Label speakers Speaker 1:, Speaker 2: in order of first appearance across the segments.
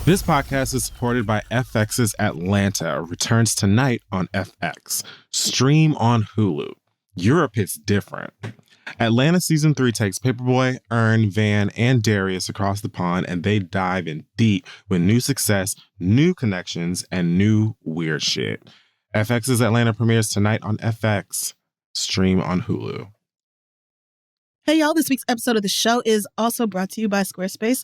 Speaker 1: This podcast is supported by FX's Atlanta, returns tonight on FX. Stream on Hulu. Europe hits different. Atlanta Season 3 takes Paperboy, Earn, Van, and Darius across the pond, and they dive in deep with new success, new connections, and new weird shit. FX's Atlanta premieres tonight on FX. Stream on Hulu.
Speaker 2: Hey, y'all. This week's episode of the show is also brought to you by Squarespace.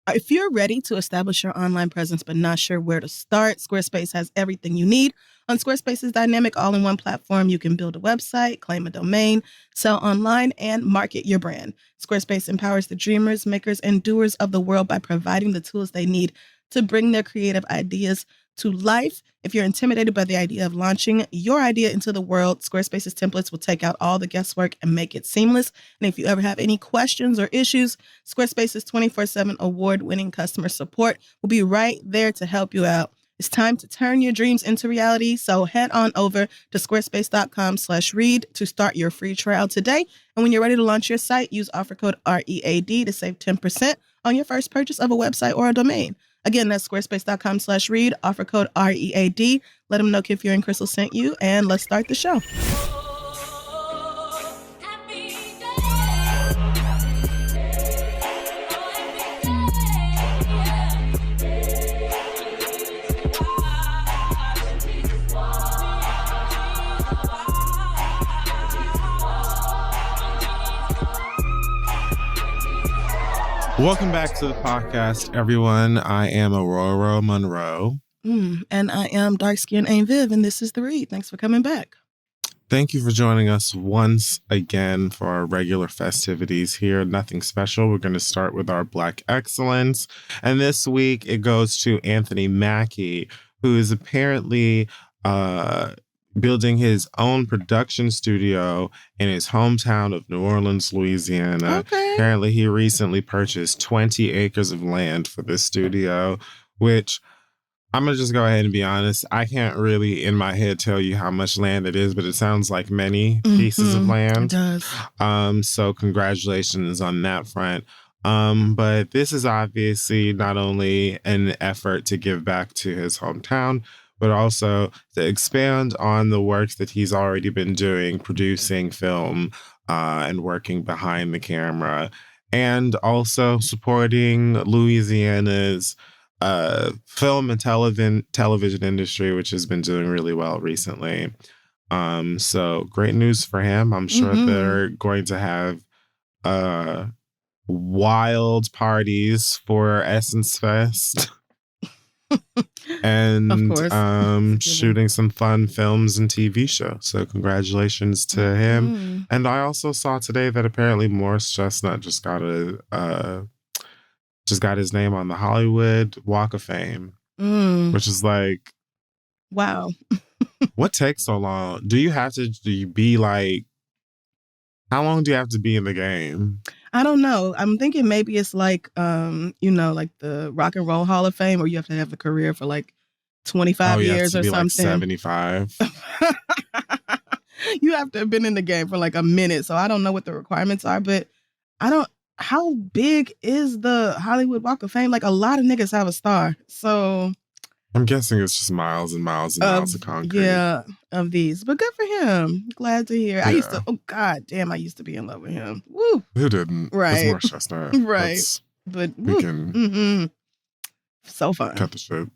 Speaker 2: If you're ready to establish your online presence but not sure where to start, Squarespace has everything you need. On Squarespace's dynamic all-in-one platform, you can build a website, claim a domain, sell online, and market your brand. Squarespace empowers the dreamers, makers, and doers of the world by providing the tools they need to bring their creative ideas to life. If you're intimidated by the idea of launching your idea into the world, Squarespace's templates will take out all the guesswork and make it seamless. And if you ever have any questions or issues, Squarespace's 24/7 award-winning customer support will be right there to help you out. It's time to turn your dreams into reality. So head on over to squarespace.com/read to start your free trial today. And when you're ready to launch your site, use offer code READ to save 10% on your first purchase of a website or a domain. Again, that's squarespace.com/read, offer code READ. Let them know Kid Fury and Crystal sent you, and let's start the show.
Speaker 1: Welcome back to the podcast, everyone. I am Aurora Monroe.
Speaker 2: And I am dark-skinned Ain Viv, and this is The Read. Thanks for coming back.
Speaker 1: Thank you for joining us once again for our regular festivities here. Nothing special. We're going to start with our Black Excellence. And this week it goes to Anthony Mackie, who is apparently building his own production studio in his hometown of New Orleans, Louisiana.
Speaker 2: Okay.
Speaker 1: Apparently, he recently purchased 20 acres of land for this studio, which I'm going to just go ahead and be honest. I can't really, in my head, tell you how much land it is, but it sounds like many pieces of land.
Speaker 2: It does.
Speaker 1: So congratulations on that front. But this is obviously not only an effort to give back to his hometown, but also to expand on the work that he's already been doing, producing film and working behind the camera, and also supporting Louisiana's film and television industry, which has been doing really well recently. So great news for him. I'm sure they're going to have wild parties for Essence Fest. And
Speaker 2: Of course.
Speaker 1: Shooting some fun films and TV shows. So congratulations to him. And I also saw today that apparently Morris Chestnut just got his name on the Hollywood Walk of Fame, which is like,
Speaker 2: wow.
Speaker 1: What takes so long? Do you be like, how long do you have to be in the game?
Speaker 2: I don't know. I'm thinking maybe it's like, like the Rock and Roll Hall of Fame, where you have to have a career for like 25 years or something.
Speaker 1: Like 75.
Speaker 2: You have to have been in the game for like a minute. So I don't know what the requirements are, but how big is the Hollywood Walk of Fame? Like, a lot of niggas have a star. So
Speaker 1: I'm guessing it's just miles and miles and miles of concrete.
Speaker 2: Yeah, of these. But good for him. Glad to hear.
Speaker 1: Yeah.
Speaker 2: I used to be in love with him. Woo.
Speaker 1: Who didn't?
Speaker 2: Right.
Speaker 1: It's Morris Chestnut.
Speaker 2: Right. But
Speaker 1: we can
Speaker 2: so fun.
Speaker 1: Cut the shit.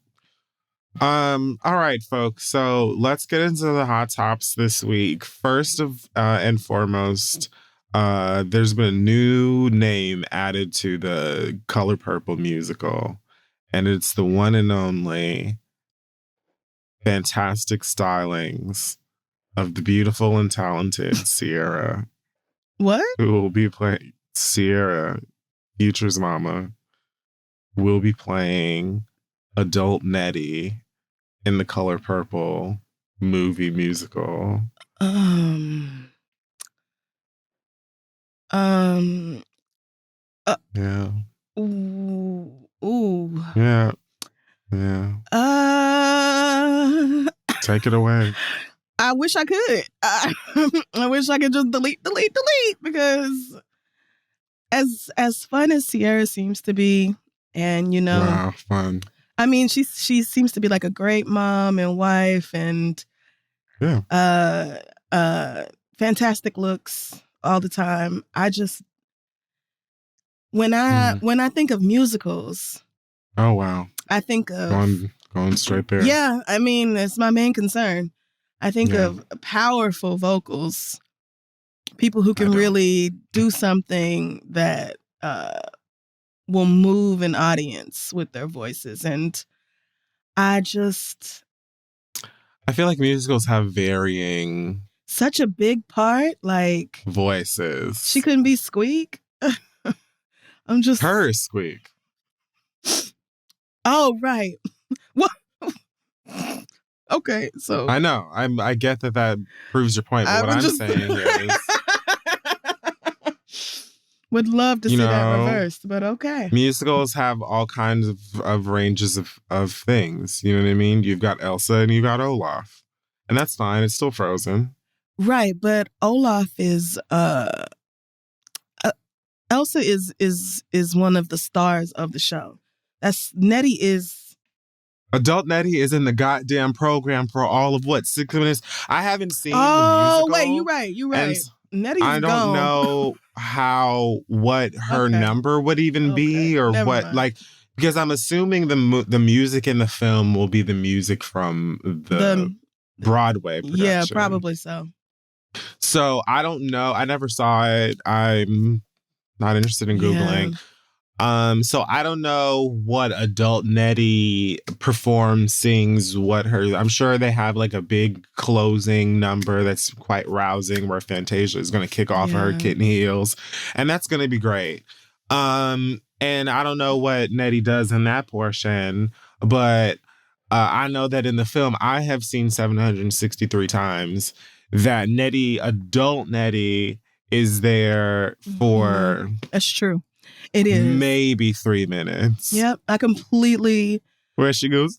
Speaker 1: All right, folks. So let's get into the hot tops this week. First and foremost, there's been a new name added to the Color Purple musical. And it's the one and only fantastic stylings of the beautiful and talented Sierra.
Speaker 2: What?
Speaker 1: Who will be playing Sierra, Future's mama, will be playing adult Nettie in the Color Purple movie musical. Yeah.
Speaker 2: Ooh.
Speaker 1: Yeah. Take it away.
Speaker 2: I wish I could. I wish I could just delete, because as fun as Sierra seems to be, and
Speaker 1: Wow, fun.
Speaker 2: I mean, she seems to be like a great mom and wife, and fantastic looks all the time. I just when I think of musicals,
Speaker 1: oh wow,
Speaker 2: I think of
Speaker 1: going straight there.
Speaker 2: Yeah, I mean, it's my main concern. I think
Speaker 1: Yeah.
Speaker 2: of powerful vocals, people who can really do something that will move an audience with their voices. And I
Speaker 1: feel like musicals have varying
Speaker 2: such a big part, like
Speaker 1: voices.
Speaker 2: She couldn't be Squeak. I'm just
Speaker 1: her Squeak.
Speaker 2: Oh, right. What? Okay, so
Speaker 1: I know. I get that proves your point, but what I'm saying is
Speaker 2: would love to see that reversed, but okay.
Speaker 1: Musicals have all kinds of ranges of things. You know what I mean? You've got Elsa and you've got Olaf. And that's fine. It's still Frozen.
Speaker 2: Right, but Olaf is Elsa is one of the stars of the show. Nettie is
Speaker 1: Adult Nettie is in the goddamn program for all of what, 6 minutes? I haven't seen the musical.
Speaker 2: Oh, wait, you're right. Nettie's
Speaker 1: I don't know what her number would even be or
Speaker 2: never
Speaker 1: what,
Speaker 2: mind.
Speaker 1: like, because I'm assuming the music in the film will be the music from the Broadway production.
Speaker 2: Yeah, probably so.
Speaker 1: So I don't know. I never saw it. I'm not interested in Googling.
Speaker 2: Yeah.
Speaker 1: So I don't know what adult Nettie performs, sings, I'm sure they have like a big closing number that's quite rousing where Fantasia is going to kick off her kitten heels. And that's going to be great. And I don't know what Nettie does in that portion, but I know that in the film I have seen 763 times that adult Nettie is there for...
Speaker 2: That's true. It is.
Speaker 1: Maybe 3 minutes.
Speaker 2: Yep, I completely...
Speaker 1: Where she goes,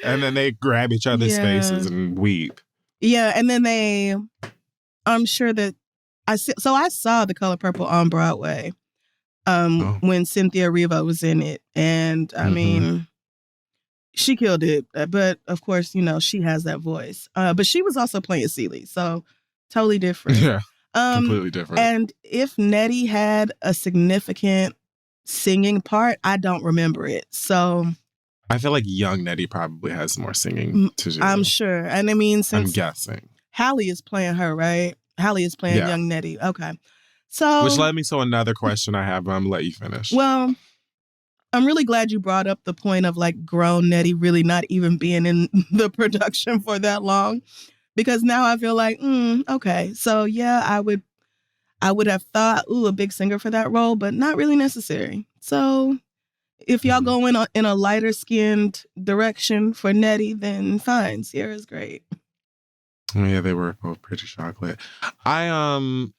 Speaker 1: and then they grab each other's faces and weep.
Speaker 2: Yeah, and then I'm sure that... I saw The Color Purple on Broadway when Cynthia Erivo was in it. And, I mean, she killed it. But, of course, she has that voice. But she was also playing Celie, so totally different.
Speaker 1: Yeah. Completely different.
Speaker 2: And if Nettie had a significant singing part, I don't remember it. So
Speaker 1: I feel like young Nettie probably has more singing to do.
Speaker 2: I'm sure. And I mean,
Speaker 1: I'm guessing.
Speaker 2: Hallie is playing her, right? Hallie is playing young Nettie. Okay. So
Speaker 1: which led me to another question I have, but I'm gonna let you finish.
Speaker 2: Well, I'm really glad you brought up the point of like grown Nettie really not even being in the production for that long. Because now I feel like, okay. So yeah, I would have thought, a big singer for that role, but not really necessary. So if y'all go in a lighter skinned direction for Nettie, then fine. Sierra's great.
Speaker 1: Oh, yeah, they were both pretty chocolate. I'm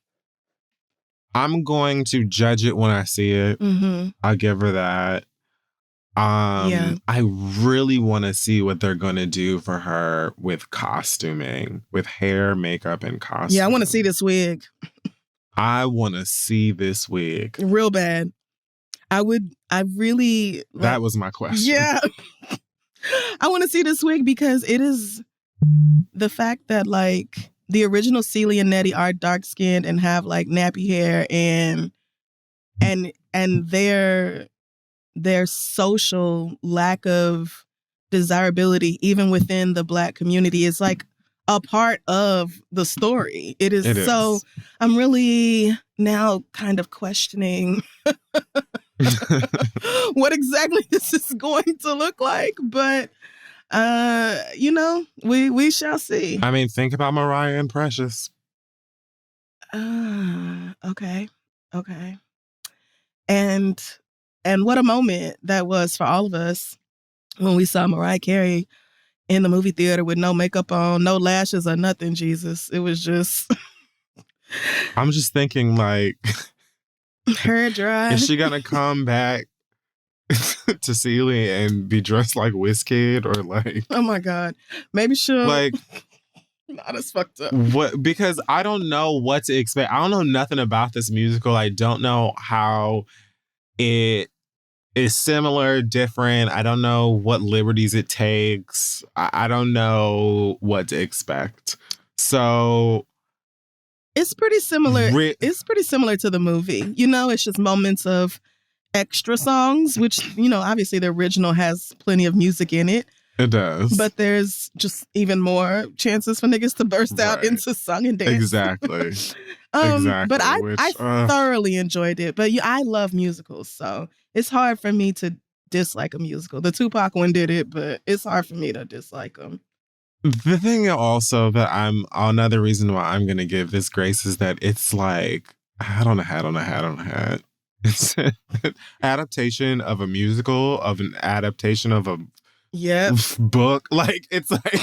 Speaker 1: going to judge it when I see it. I'll give her that. I really want to see what they're going to do for her with costuming, with hair, makeup, and costume.
Speaker 2: Yeah, I want to see this wig.
Speaker 1: I want to see this wig.
Speaker 2: Real bad. That
Speaker 1: was my question.
Speaker 2: Yeah. I want to see this wig because it is the fact that like the original Celie and Nettie are dark skinned and have like nappy hair and their social lack of desirability, even within the Black community, is like a part of the story. It is. So I'm really now kind of questioning what exactly this is going to look like. But, we shall see.
Speaker 1: I mean, think about Mariah and Precious.
Speaker 2: Okay. And what a moment that was for all of us when we saw Mariah Carey in the movie theater with no makeup on, no lashes or nothing, Jesus. It was just...
Speaker 1: I'm just thinking, like...
Speaker 2: hair dry.
Speaker 1: Is she gonna come back to Celie and be dressed like Wizkid or like...
Speaker 2: Oh my God. Maybe she'll...
Speaker 1: Like...
Speaker 2: Not as fucked up.
Speaker 1: Because I don't know what to expect. I don't know nothing about this musical. I don't know how it is similar, different. I don't know what liberties it takes. I don't know what to expect. So
Speaker 2: it's pretty similar. It's pretty similar to the movie. You know, it's just moments of extra songs, which, you know, obviously the original has plenty of music in it.
Speaker 1: It does.
Speaker 2: But there's just even more chances for niggas to burst out into song and dance.
Speaker 1: Exactly.
Speaker 2: But I thoroughly enjoyed it. But I love musicals, so it's hard for me to dislike a musical. The Tupac one did it, but it's hard for me to dislike them.
Speaker 1: The thing also that another reason why I'm going to give this grace is that it's like, hat on a hat. It's an adaptation of a musical, of an adaptation of a book. Like, it's like,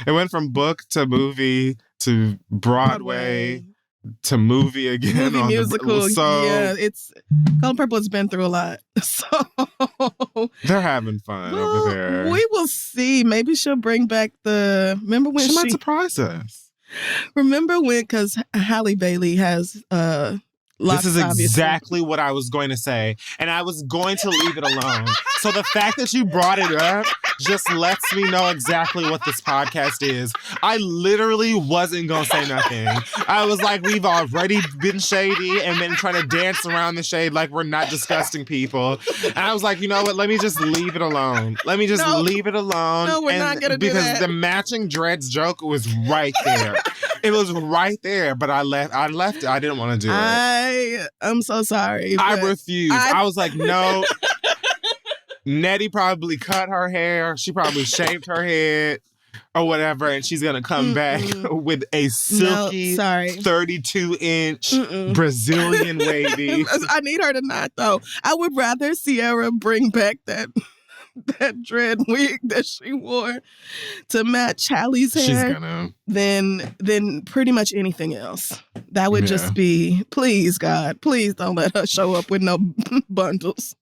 Speaker 1: it went from book to movie to Broadway to movie again.
Speaker 2: Movie musical. It's Color Purple has been through a lot. So
Speaker 1: they're having fun over there.
Speaker 2: We will see. Maybe she'll bring back remember when
Speaker 1: she might surprise us.
Speaker 2: Remember when, because Halle Bailey has
Speaker 1: this is exactly what I was going to say, and I was going to leave it alone. So the fact that you brought it up just lets me know exactly what this podcast is. I literally wasn't going to say nothing. I was like, we've already been shady and been trying to dance around the shade like we're not disgusting people. And I was like, you know what? Let me just leave it alone. Leave it alone.
Speaker 2: No, we're not going to do that.
Speaker 1: Because the matching dreads joke was right there. It was right there, but I left it. I didn't want to do it.
Speaker 2: I'm so sorry.
Speaker 1: I refused. I was like, no. Nettie probably cut her hair. She probably shaved her head or whatever, and she's going to come back with a silky 32-inch Brazilian wavy.
Speaker 2: I need her to not, though. I would rather Sierra bring back that dread wig that she wore to match Halle's hair than pretty much anything else. That would just be, please, God, please don't let her show up with no bundles.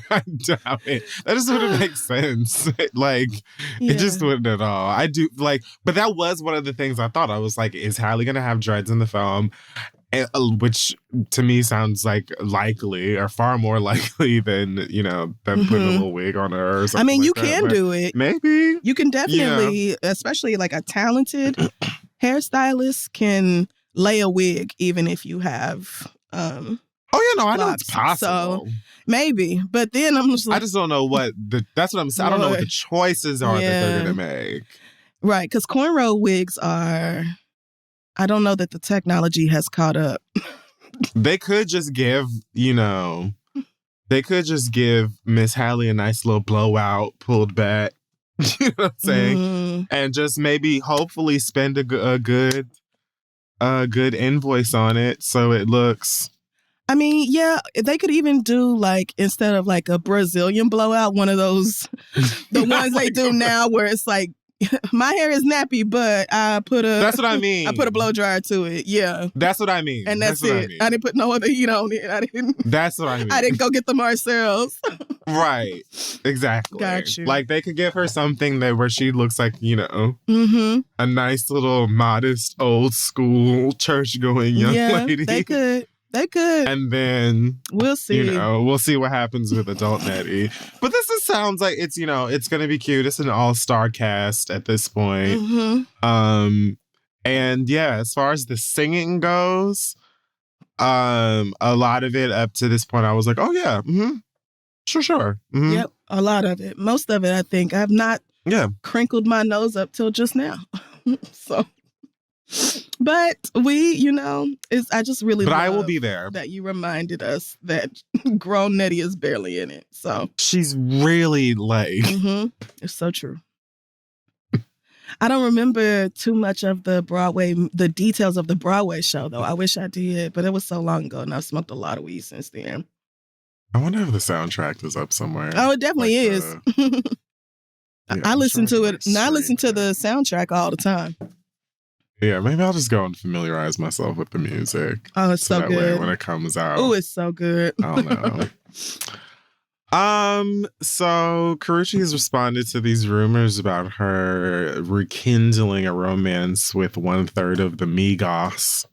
Speaker 1: I doubt it. That just wouldn't make sense. It just wouldn't at all. I do but that was one of the things I thought. I was like, is Halle gonna have dreads in the film? Which to me sounds like likely, or far more likely than, them putting a little wig on her or something.
Speaker 2: I mean, you can do it.
Speaker 1: Maybe.
Speaker 2: You can definitely, especially like a talented hairstylist can lay a wig even if you have I
Speaker 1: know it's possible.
Speaker 2: So maybe. But then I'm just like,
Speaker 1: I just don't know that's what I'm saying. I don't know what the choices are that they're gonna make.
Speaker 2: Right, because cornrow wigs are, I don't know that the technology has caught up.
Speaker 1: They could just give, Miss Halle a nice little blowout, pulled back, you know what I'm saying? And just maybe, hopefully spend a good invoice on it so it looks...
Speaker 2: I mean, yeah, they could even do instead of a Brazilian blowout, one of those, the ones they do now where it's like, my hair is nappy, but I put
Speaker 1: That's what I mean.
Speaker 2: I put a blow dryer to it. Yeah.
Speaker 1: That's what I mean.
Speaker 2: And that's it. I didn't put no other heat on it.
Speaker 1: That's what I mean.
Speaker 2: I didn't go get the Marcells.
Speaker 1: Right. Exactly.
Speaker 2: Got you.
Speaker 1: They could give her something where she looks like, a nice little modest old school church going young lady.
Speaker 2: They could.
Speaker 1: And then
Speaker 2: we'll see.
Speaker 1: We'll see what happens with adult Nettie. But this sounds like it's, it's going to be cute. It's an all-star cast at this point. And yeah, as far as the singing goes, a lot of it up to this point, I was like, oh yeah, sure.
Speaker 2: Yep, a lot of it. Most of it, I think. I've not crinkled my nose up till just now. So... But I just really love
Speaker 1: I will be there.
Speaker 2: That you reminded us that grown Nettie is barely in it. So
Speaker 1: she's really
Speaker 2: It's so true. I don't remember too much of the details of the Broadway show, though. I wish I did, but it was so long ago, and I've smoked a lot of weed since then.
Speaker 1: I wonder if the soundtrack is up somewhere.
Speaker 2: Oh, it definitely is. I listen to it, and I listen to the soundtrack all the time.
Speaker 1: Yeah, maybe I'll just go and familiarize myself with the music.
Speaker 2: Oh, it's so good.
Speaker 1: Way when it comes out.
Speaker 2: Oh, it's so good.
Speaker 1: I don't know. So Karrueche has responded to these rumors about her rekindling a romance with 1/3 of the Migos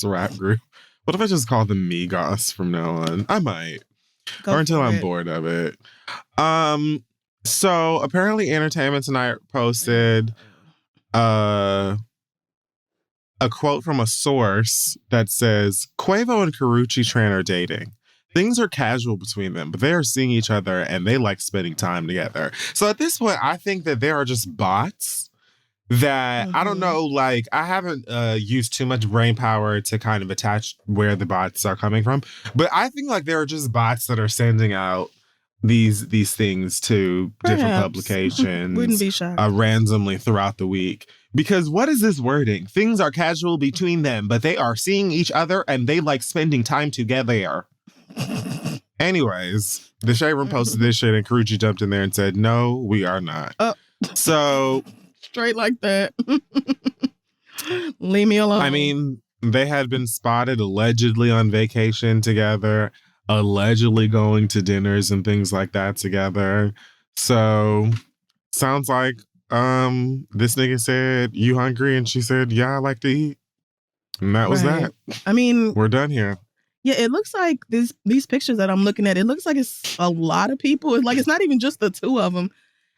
Speaker 1: rap group. What if I just call them Migos from now on? I might.
Speaker 2: Go
Speaker 1: or until
Speaker 2: for
Speaker 1: I'm
Speaker 2: it.
Speaker 1: bored of it. So apparently Entertainment Tonight posted a quote from a source that says, Quavo and Karrueche Tran are dating. Things are casual between them, but they are seeing each other and they like spending time together. So at this point, I think that there are just bots that I don't know, like I haven't used too much brain power to kind of attach where the bots are coming from. But I think like there are just bots that are sending out these things to different publications
Speaker 2: Wouldn't be shocked.
Speaker 1: randomly throughout the week. Because what is this wording? Things are casual between them, but they are seeing each other and they like spending time together. Anyways, the Shade Room posted this shit and Karrueche jumped in there and said, no, we are not. So
Speaker 2: straight like that. Leave me alone.
Speaker 1: I mean, they had been spotted allegedly on vacation together, allegedly going to dinners and things like that together. So sounds like this nigga said, you hungry? And she said, yeah, I like to eat. And that was that.
Speaker 2: I mean,
Speaker 1: we're done here.
Speaker 2: Yeah, it looks like these pictures that I'm looking at, it looks like it's a lot of people. It's like it's not even just the two of them.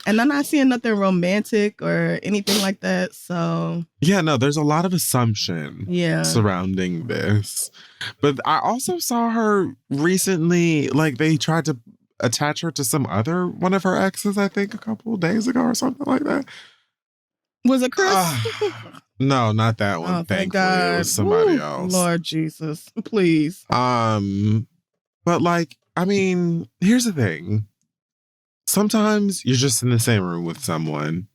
Speaker 2: And I'm not seeing nothing romantic or anything like that. So
Speaker 1: yeah, no, there's a lot of assumption surrounding this. But I also saw her recently, like they tried to attach her to one of her exes, I think a couple of days ago or something like that.
Speaker 2: Was it Chris?
Speaker 1: No, not that one.
Speaker 2: Oh, thank
Speaker 1: Thankfully,
Speaker 2: God.
Speaker 1: It was somebody else.
Speaker 2: Lord Jesus, please.
Speaker 1: But like, I mean, here's the thing. Sometimes you're just in the same room with someone.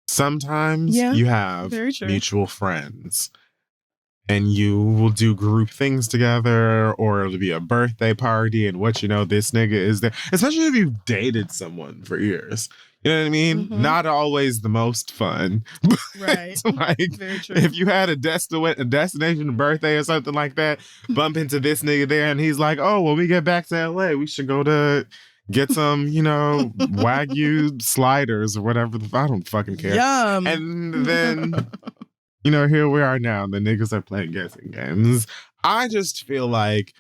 Speaker 1: Sometimes you have mutual friends. And you will do group things together, or it'll be a birthday party, and what you know, this nigga is there. Especially if you've dated someone for years. You know what I mean? Mm-hmm. Not always the most fun.
Speaker 2: Right.
Speaker 1: Like, if you had a destination birthday or something like that, bump into this nigga there, and he's like, oh, when we get back to LA, we should go to get some, Wagyu sliders or whatever. I don't fucking care.
Speaker 2: Yum.
Speaker 1: And then... here we are now. The niggas are playing guessing games. I just feel like,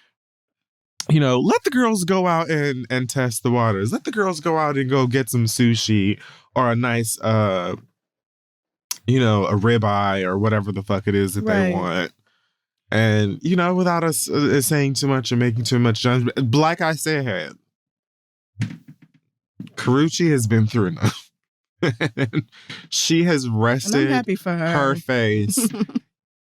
Speaker 1: let the girls go out and test the waters. Let the girls go out and go get some sushi or a nice, a ribeye or whatever the fuck it is that they want. And, without us saying too much and making too much judgment. Like I said, Karrueche has been through enough. She has rested her face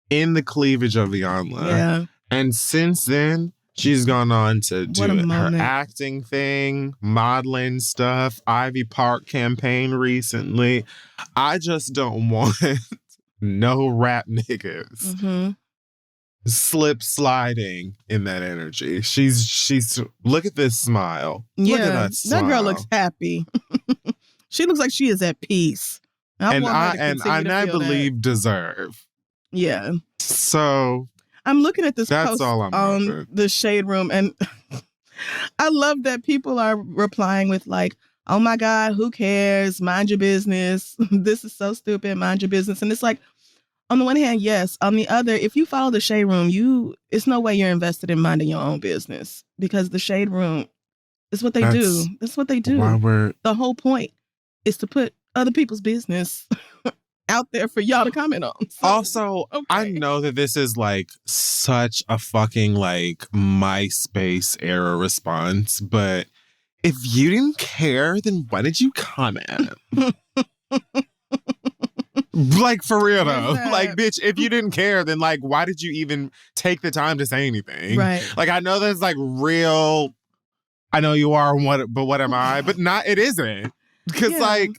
Speaker 1: in the cleavage of Iyanla. Yeah. And since then, she's gone on to do her acting thing, modeling stuff, Ivy Park campaign recently. I just don't want no rap niggas slip sliding in that energy. She's look at this smile.
Speaker 2: Yeah,
Speaker 1: look at that smile.
Speaker 2: That girl looks happy. She looks like she is at peace.
Speaker 1: I believe deserve.
Speaker 2: Yeah.
Speaker 1: So
Speaker 2: I'm looking at this
Speaker 1: that's
Speaker 2: post
Speaker 1: all I'm
Speaker 2: on
Speaker 1: hoping.
Speaker 2: The Shade Room, and I love that people are replying with like, oh my God, who cares? Mind your business. This is so stupid. Mind your business. And it's like, on the one hand, yes. On the other, if you follow the Shade Room, it's no way you're invested in minding your own business, because the Shade Room is what they do. That's what they do. The whole point is to put other people's business out there for y'all to comment on. So,
Speaker 1: also, I know that this is like such a fucking like MySpace era response, but if you didn't care, then why did you comment? Like, for real though. Like, bitch, if you didn't care, then like, why did you even take the time to say anything?
Speaker 2: Right.
Speaker 1: Like, I know that's like real. I know you are, but what am I? But it isn't. Because, like,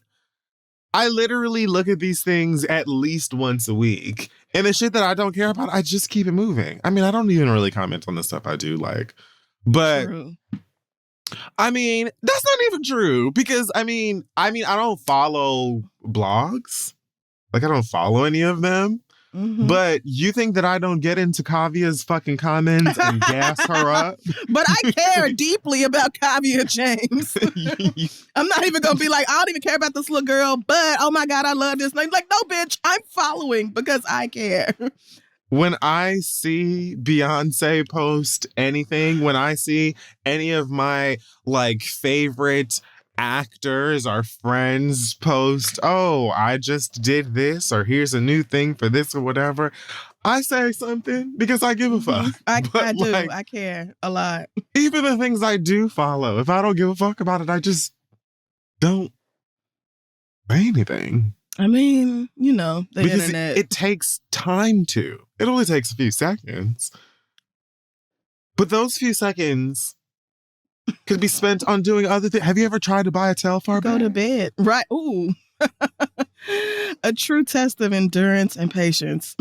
Speaker 1: I literally look at these things at least once a week. And the shit that I don't care about, I just keep it moving. I mean, I don't even really comment on the stuff I do like. But, true. I mean, that's not even true. Because, I mean, I don't follow blogs. Like, I don't follow any of them. Mm-hmm. But you think that I don't get into Kavia's fucking comments and gas her up?
Speaker 2: But I care deeply about Kavia James. I'm not even going to be like, I don't even care about this little girl, but oh my God, I love this. Like, no, bitch, I'm following because I care.
Speaker 1: when I see Beyonce post anything, when I see any of my like favorite actors or friends post, oh, I just did this, or here's a new thing for this or whatever, I say something because I give a fuck.
Speaker 2: I
Speaker 1: But
Speaker 2: do.
Speaker 1: like,
Speaker 2: I care a lot.
Speaker 1: even the things I do follow, if I don't give a fuck about it, I just don't say anything.
Speaker 2: I mean, you know, the
Speaker 1: Because
Speaker 2: internet.
Speaker 1: it takes time to. It only takes a few seconds. But those few seconds could be spent on doing other things. Have you ever tried to buy a Telfar
Speaker 2: Go
Speaker 1: bag?
Speaker 2: to bed. Right. Ooh. A true test of endurance and patience.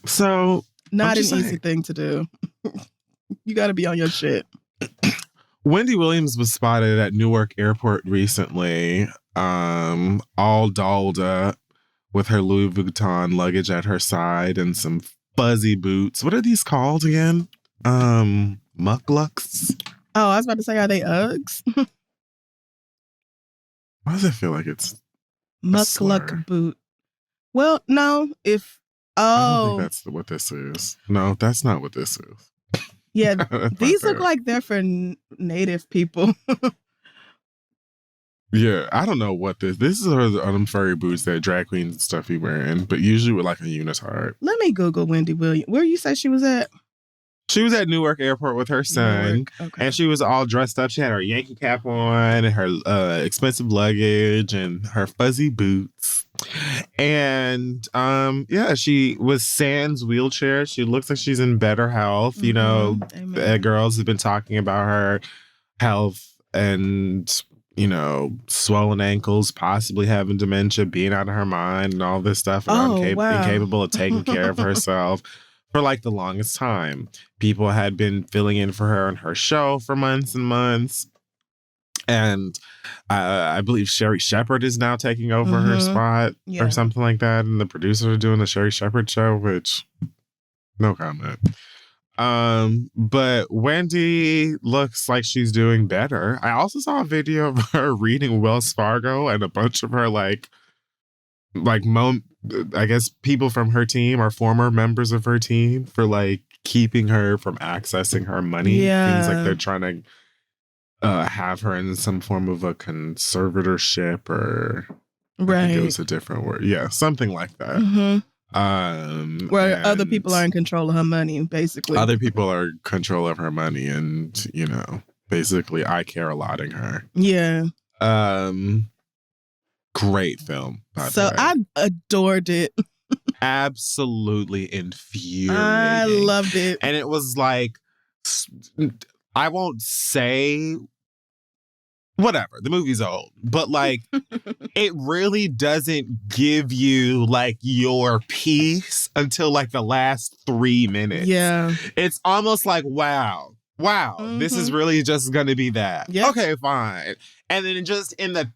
Speaker 1: So,
Speaker 2: Not an
Speaker 1: just
Speaker 2: easy
Speaker 1: saying.
Speaker 2: thing to do. You got to be on your shit.
Speaker 1: Wendy Williams was spotted at Newark Airport recently, all dolled up with her Louis Vuitton luggage at her side and some fuzzy boots. What are these called again? Mucklucks?
Speaker 2: Oh, I was about to say, are they Uggs?
Speaker 1: Why does it feel like it's
Speaker 2: Muckluck boot. Well, no,
Speaker 1: I don't think that's what this is. No, that's not what this is.
Speaker 2: Yeah,
Speaker 1: That's
Speaker 2: these
Speaker 1: not
Speaker 2: look
Speaker 1: that.
Speaker 2: like they're for native people.
Speaker 1: Yeah, I don't know what this are the furry boots that drag queens and stuff be wearing, but usually with like a unitard.
Speaker 2: Let me Google Wendy Williams. Where you say she was at?
Speaker 1: She was at Newark Airport with her son,
Speaker 2: Newark. Okay.
Speaker 1: and she was all dressed up. She had her Yankee cap on, and her expensive luggage, and her fuzzy boots. And yeah, she was sans wheelchair. She looks like she's in better health. You know,
Speaker 2: Amen.
Speaker 1: girls have been talking about her health and, you know, swollen ankles, possibly having dementia, being out of her mind, and all this stuff, and
Speaker 2: wow.
Speaker 1: incapable of taking care of herself. For like the longest time, people had been filling in for her on her show for months and months. And I believe Sherry Shepherd is now taking over her spot or something like that. And the producers are doing the Sherry Shepherd show, which no comment. But Wendy looks like she's doing better. I also saw a video of her reading Wells Fargo and a bunch of her I guess people from her team are former members of her team for like keeping her from accessing her money.
Speaker 2: Yeah.
Speaker 1: Things like they're trying to have her in some form of a conservatorship or I think it was a different word. Yeah, something like that.
Speaker 2: Where other people are in control of her money, basically.
Speaker 1: Other people are in control of her money and, you know, basically I care a lot in her.
Speaker 2: Yeah.
Speaker 1: Great film.
Speaker 2: So I adored it.
Speaker 1: Absolutely infuriating.
Speaker 2: I loved it.
Speaker 1: And it was like, I won't say whatever, the movie's old, but like it really doesn't give you like your piece until like the last 3 minutes.
Speaker 2: Yeah.
Speaker 1: It's almost like, wow, this is really just going to be that.
Speaker 2: Yep.
Speaker 1: Okay, fine. And then just in the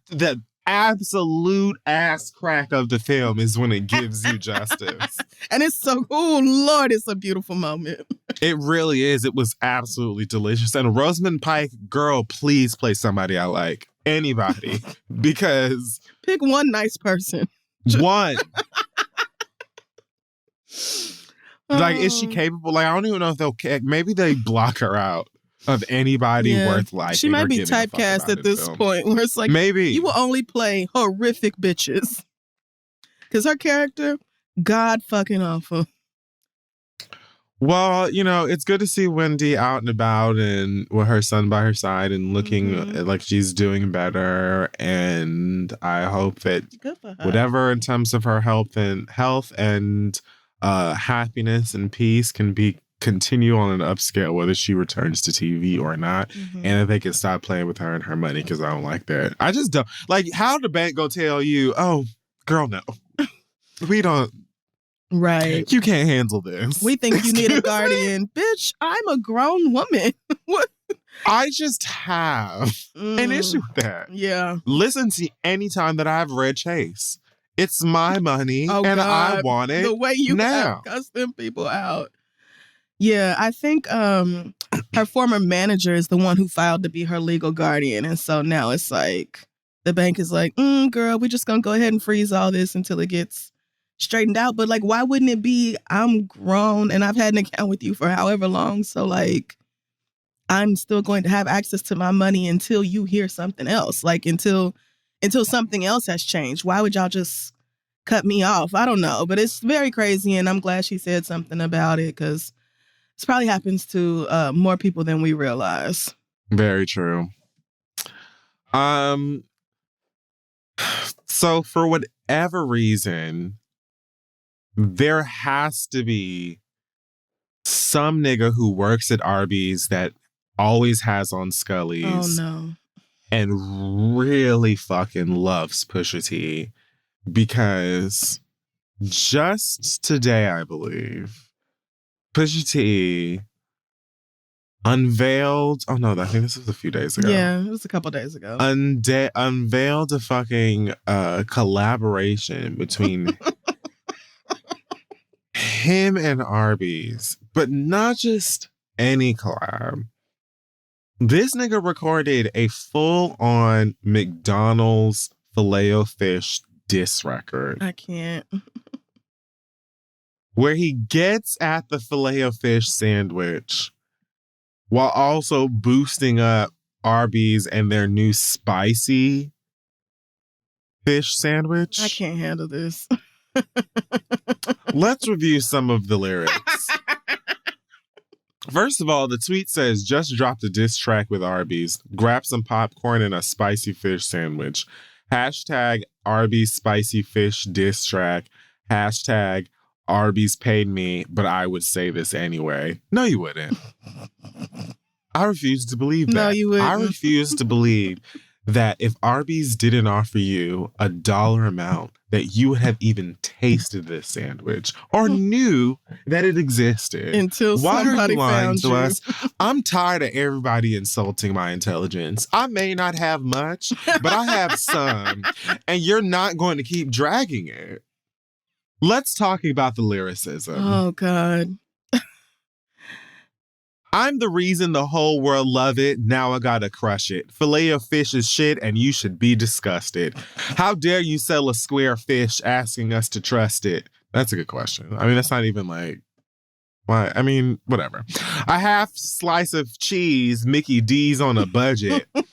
Speaker 1: absolute ass crack of the film is when it gives you justice.
Speaker 2: And it's so, oh Lord, it's a beautiful moment.
Speaker 1: It really is. It was absolutely delicious. And Rosamund Pike, girl, please play somebody I like. Anybody. Because
Speaker 2: pick one nice person.
Speaker 1: One. Like, is she capable? Like, I don't even know if they'll maybe they block her out of anybody worth liking.
Speaker 2: She might be typecast at this point where it's like,
Speaker 1: maybe
Speaker 2: you will only play horrific bitches. Because her character, god fucking awful.
Speaker 1: Well, you know, it's good to see Wendy out and about and with her son by her side and looking like she's doing better. And I hope that whatever in terms of her health and happiness and peace can continue on an upscale, whether she returns to TV or not. And that they can stop playing with her and her money, because I don't like that. I just don't like how the bank go tell you, oh, girl, no, we don't.
Speaker 2: Right.
Speaker 1: You can't handle this.
Speaker 2: We think you need a guardian. Bitch, I'm a grown woman. What?
Speaker 1: I just have an issue with that.
Speaker 2: Yeah.
Speaker 1: Listen to any time that I've read Chase. It's my money and God, I want it.
Speaker 2: The way you
Speaker 1: now.
Speaker 2: have cussed them people out. Yeah, I think her former manager is the one who filed to be her legal guardian. And so now it's like, the bank is like, girl, we're just going to go ahead and freeze all this until it gets straightened out. But like, why wouldn't it be, I'm grown and I've had an account with you for however long. So like, I'm still going to have access to my money until you hear something else. Like until something else has changed. Why would y'all just cut me off? I don't know. But it's very crazy. And I'm glad she said something about it because this probably happens to more people than we realize.
Speaker 1: Very true. So for whatever reason, there has to be some nigga who works at Arby's that always has on Scully's.
Speaker 2: Oh, no.
Speaker 1: And really fucking loves Pusha T. Because just today, I believe, Pusha T unveiled... Oh, no, I think this was a few days ago.
Speaker 2: Yeah, it was a couple days ago.
Speaker 1: Unveiled a fucking collaboration between... him and Arby's, but not just any collab. This nigga recorded a full-on McDonald's Filet-O-Fish diss record.
Speaker 2: I can't.
Speaker 1: Where he gets at the Filet-O-Fish sandwich while also boosting up Arby's and their new spicy fish sandwich.
Speaker 2: I can't handle this.
Speaker 1: Let's review some of the lyrics. First of all, the tweet says, just dropped a diss track with Arby's. Grab some popcorn and a spicy fish sandwich. Hashtag Arby's spicy fish diss track. Hashtag Arby's paid me, but I would say this anyway. No, you wouldn't. I refuse to believe that.
Speaker 2: No, you wouldn't.
Speaker 1: I refuse to believe that if Arby's didn't offer you a dollar amount, that you would have even tasted this sandwich or knew that it existed.
Speaker 2: Until
Speaker 1: Why
Speaker 2: somebody
Speaker 1: are you lying
Speaker 2: found
Speaker 1: to
Speaker 2: you?
Speaker 1: us? I'm tired of everybody insulting my intelligence. I may not have much, but I have some. And you're not going to keep dragging it. Let's talk about the lyricism.
Speaker 2: Oh, God.
Speaker 1: I'm the reason the whole world love it. Now I gotta crush it. Filet-O-Fish is shit and you should be disgusted. How dare you sell a square fish asking us to trust it? That's a good question. I mean, that's not even like, why? I mean, whatever. A half slice of cheese, Mickey D's on a budget. I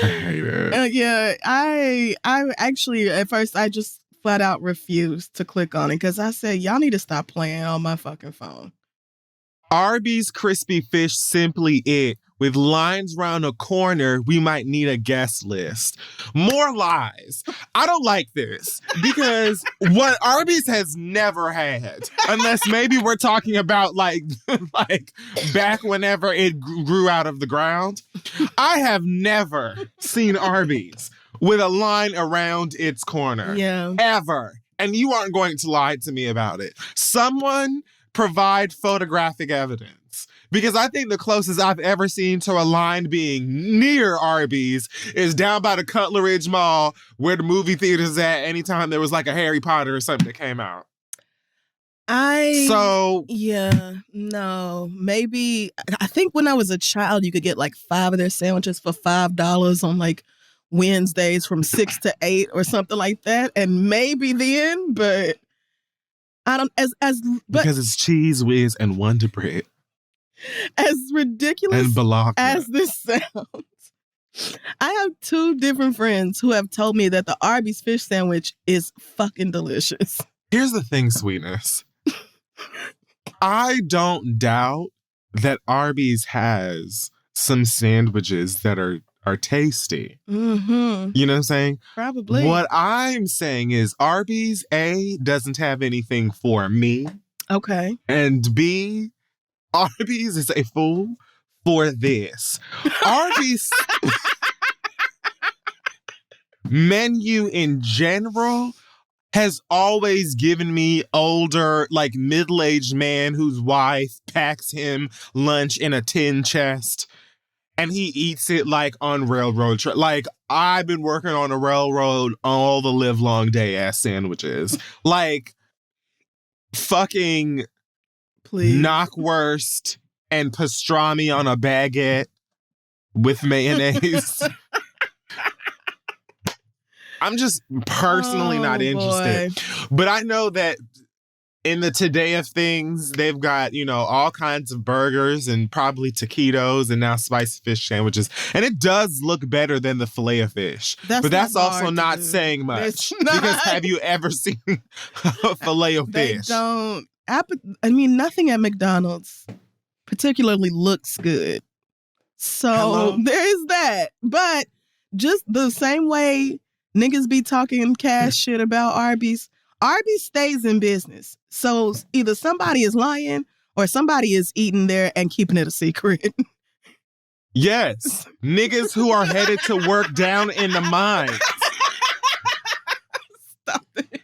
Speaker 1: hate it.
Speaker 2: Yeah, I actually, at first, I just flat out refused to click on it because I said, y'all need to stop playing on my fucking phone.
Speaker 1: Arby's crispy fish simply it. With lines round a corner, we might need a guest list. More lies. I don't like this because what Arby's has never had, unless maybe we're talking about like back whenever it grew out of the ground. I have never seen Arby's with a line around its corner.
Speaker 2: Yeah.
Speaker 1: Ever. And you aren't going to lie to me about it. Someone provide photographic evidence. Because I think the closest I've ever seen to a line being near Arby's is down by the Cutler Ridge Mall where the movie theater is at anytime there was like a Harry Potter or something that came out.
Speaker 2: Yeah, no, maybe. I think when I was a child, you could get like 5 of their sandwiches for $5 on like Wednesdays from 6 to 8 or something like that. And maybe then, but I don't,
Speaker 1: because it's Cheese Whiz and Wonder Bread.
Speaker 2: As ridiculous
Speaker 1: and Bologna
Speaker 2: as this sounds, I have 2 different friends who have told me that the Arby's fish sandwich is fucking delicious.
Speaker 1: Here's the thing, sweetness. I don't doubt that Arby's has some sandwiches that are tasty.
Speaker 2: Mm-hmm.
Speaker 1: You know what I'm saying?
Speaker 2: Probably.
Speaker 1: What I'm saying is Arby's, A, doesn't have anything for me.
Speaker 2: Okay.
Speaker 1: And B, Arby's is a fool for this. Arby's menu in general has always given me older, like middle-aged man whose wife packs him lunch in a tin chest and he eats it like on railroad. Like I've been working on a railroad all the live long day ass sandwiches. Like fucking
Speaker 2: please
Speaker 1: knockwurst and pastrami on a baguette with mayonnaise. I'm just personally not interested.
Speaker 2: Boy.
Speaker 1: But I know that in the today of things, they've got, all kinds of burgers and probably taquitos and now spicy fish sandwiches. And it does look better than the filet of fish. But that's also not saying much. Because have you ever seen a filet of fish?
Speaker 2: They don't. Nothing at McDonald's particularly looks good. So there is that. But just the same way niggas be talking cash shit about Arby's stays in business. So either somebody is lying or somebody is eating there and keeping it a secret.
Speaker 1: Yes. Niggas who are headed to work down in the mines.
Speaker 2: Stop it.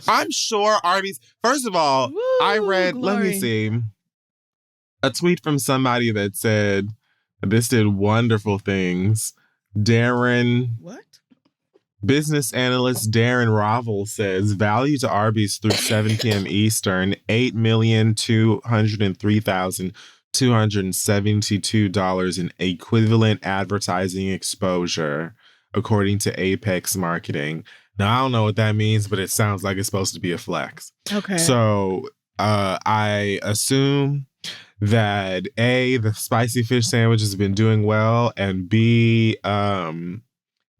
Speaker 1: I'm sure Arby's, first of all,
Speaker 2: Woo,
Speaker 1: I read, let me
Speaker 2: glory.
Speaker 1: see, a tweet from somebody that said, this did wonderful things.
Speaker 2: What?
Speaker 1: Business analyst Darren Rovell says value to Arby's through 7 p.m. Eastern, $8,203,272 in equivalent advertising exposure, according to Apex Marketing. Now, I don't know what that means, but it sounds like it's supposed to be a flex.
Speaker 2: Okay.
Speaker 1: So I assume that A, the spicy fish sandwich has been doing well, and B,